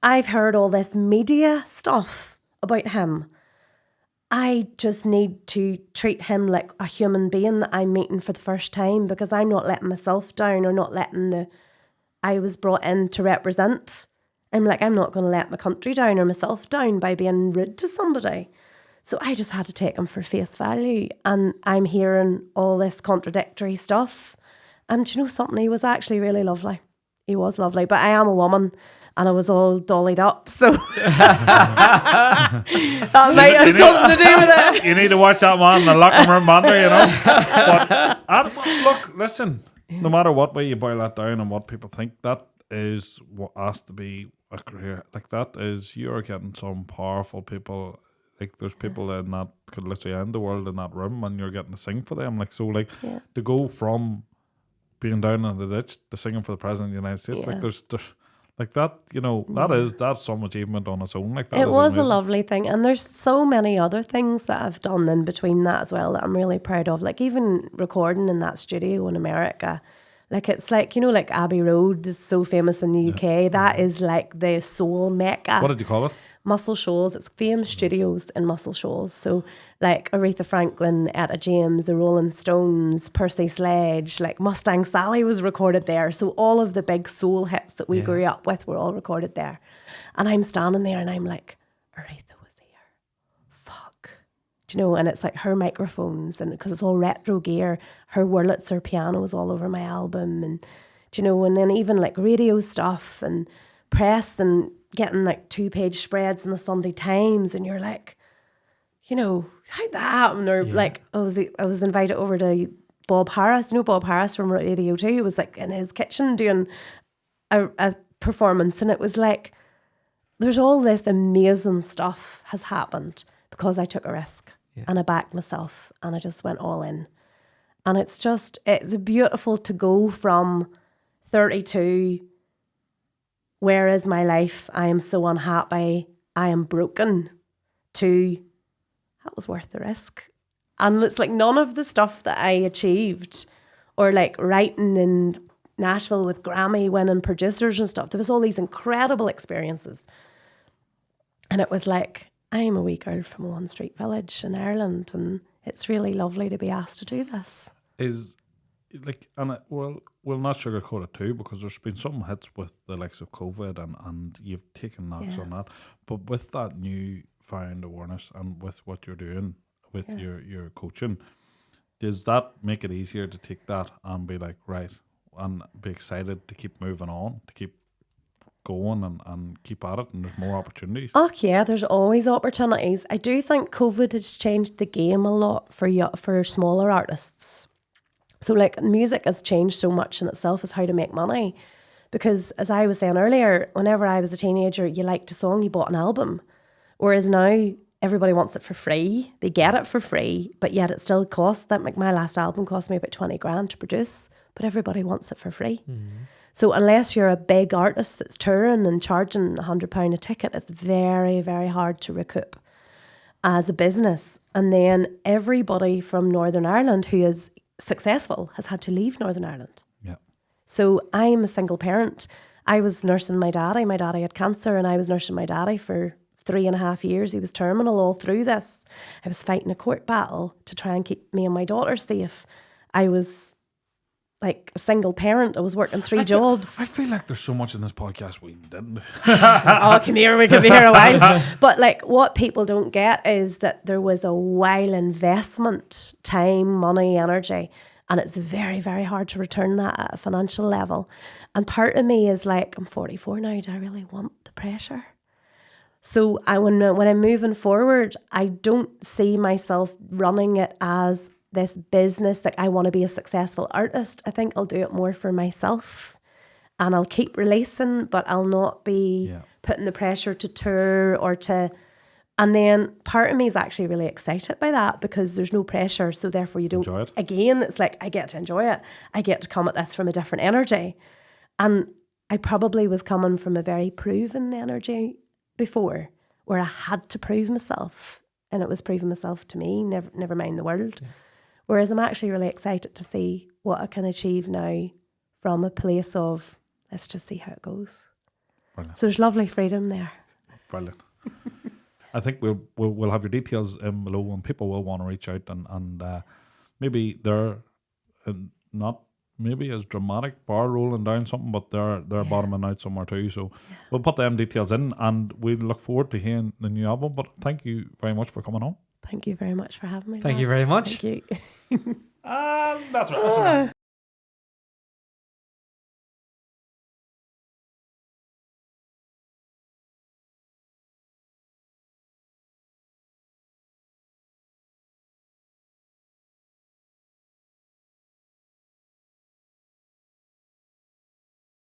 I've heard all this media stuff about him. I just need to treat him like a human being that I'm meeting for the first time, because I'm not letting myself down or not letting I was brought in to represent. I'm like, I'm not going to let my country down or myself down by being rude to somebody. So I just had to take him for face value. And I'm hearing all this contradictory stuff. And you know something, he was actually really lovely. He was lovely. But I am a woman. And I was all dollied up, so that might have something to do with it. You need to watch that man in the locker room, Andrew, you know. But look, listen, no matter what way you boil that down and what people think, that is what has to be a career. Like that is, you're getting some powerful people. Like there's people in that could literally end the world in that room, and you're getting to sing for them. Like so, like to go from being down in the ditch to singing for the president of the United States, like there's like that, you know, that's some achievement on its own. Like that, it was amazing. A lovely thing, and there's so many other things that I've done in between that as well that I'm really proud of. Like even recording in that studio in America, like it's like, you know, like Abbey Road is so famous in the UK. That is like the soul mecca. What did you call it? Muscle Shoals. It's Fame Studios in Muscle Shoals. So like Aretha Franklin, Etta James, the Rolling Stones, Percy Sledge, like Mustang Sally was recorded there. So all of the big soul hits that we grew up with were all recorded there. And I'm standing there and I'm like, Aretha was here. Fuck. Do you know? And it's like her microphones, and because it's all retro gear, her Wurlitzer piano was all over my album, and do you know? And then even like radio stuff and press and getting like 2-page spreads in the Sunday Times, and you're like, you know, how'd that happen? Or like, I was invited over to Bob Harris, you know, Bob Harris from Radio 2, who was like in his kitchen doing a performance, and it was like, there's all this amazing stuff has happened because I took a risk and I backed myself and I just went all in. And it's beautiful to go from 32, where is my life? I am so unhappy. I am broken. To, that was worth the risk. And it's like none of the stuff that I achieved, or like writing in Nashville with Grammy winning producers and stuff, there was all these incredible experiences. And it was like, I'm a wee girl from one street village in Ireland, and it's really lovely to be asked to do this. We'll not sugarcoat it too, because there's been some hits with the likes of COVID and you've taken knocks on that. But with that new found awareness and with what you're doing with your coaching, does that make it easier to take that and be like, right, and be excited to keep moving on, to keep going and keep at it, and there's more opportunities? Oh yeah, there's always opportunities. I do think COVID has changed the game a lot for smaller artists. So like music has changed so much in itself as how to make money. Because as I was saying earlier, whenever I was a teenager, you liked a song, you bought an album. Whereas now everybody wants it for free. They get it for free, but yet it still costs that. Like my last album cost me about 20 grand to produce, but everybody wants it for free. Mm-hmm. So unless you're a big artist that's touring and charging £100 a ticket, it's very, very hard to recoup as a business. And then everybody from Northern Ireland who is successful has had to leave Northern Ireland. Yeah. So I'm a single parent. I was nursing my daddy. My daddy had cancer, and I was nursing my daddy for 3.5 years. He was terminal all through this. I was fighting a court battle to try and keep me and my daughter safe. I was like a single parent. I was working 3 jobs. I feel like there's so much in this podcast we didn't. Oh, come here, we could be here a while. But like what people don't get is that there was a while investment, time, money, energy, and it's very, very hard to return that at a financial level. And part of me is like, I'm 44 now, do I really want the pressure? So when I'm moving forward, I don't see myself running it as this business that I want to be a successful artist. I think I'll do it more for myself, and I'll keep releasing, but I'll not be putting the pressure to tour or to. And then part of me is actually really excited by that because there's no pressure. So therefore you don't, enjoy it. Again, it's like I get to enjoy it. I get to come at this from a different energy. And I probably was coming from a very proven energy before, where I had to prove myself, and it was proving myself to me, never mind the world. Yeah. Whereas I'm actually really excited to see what I can achieve now from a place of, let's just see how it goes. Brilliant. So there's lovely freedom there. Brilliant. I think we'll have your details below, and people will want to reach out and maybe they're not maybe as dramatic bar rolling down something, but they're bottoming out somewhere too. So we'll put them details in, and we look forward to hearing the new album. But thank you very much for coming on. Thank you very much for having me. Thank you very much. Thank you. That's right.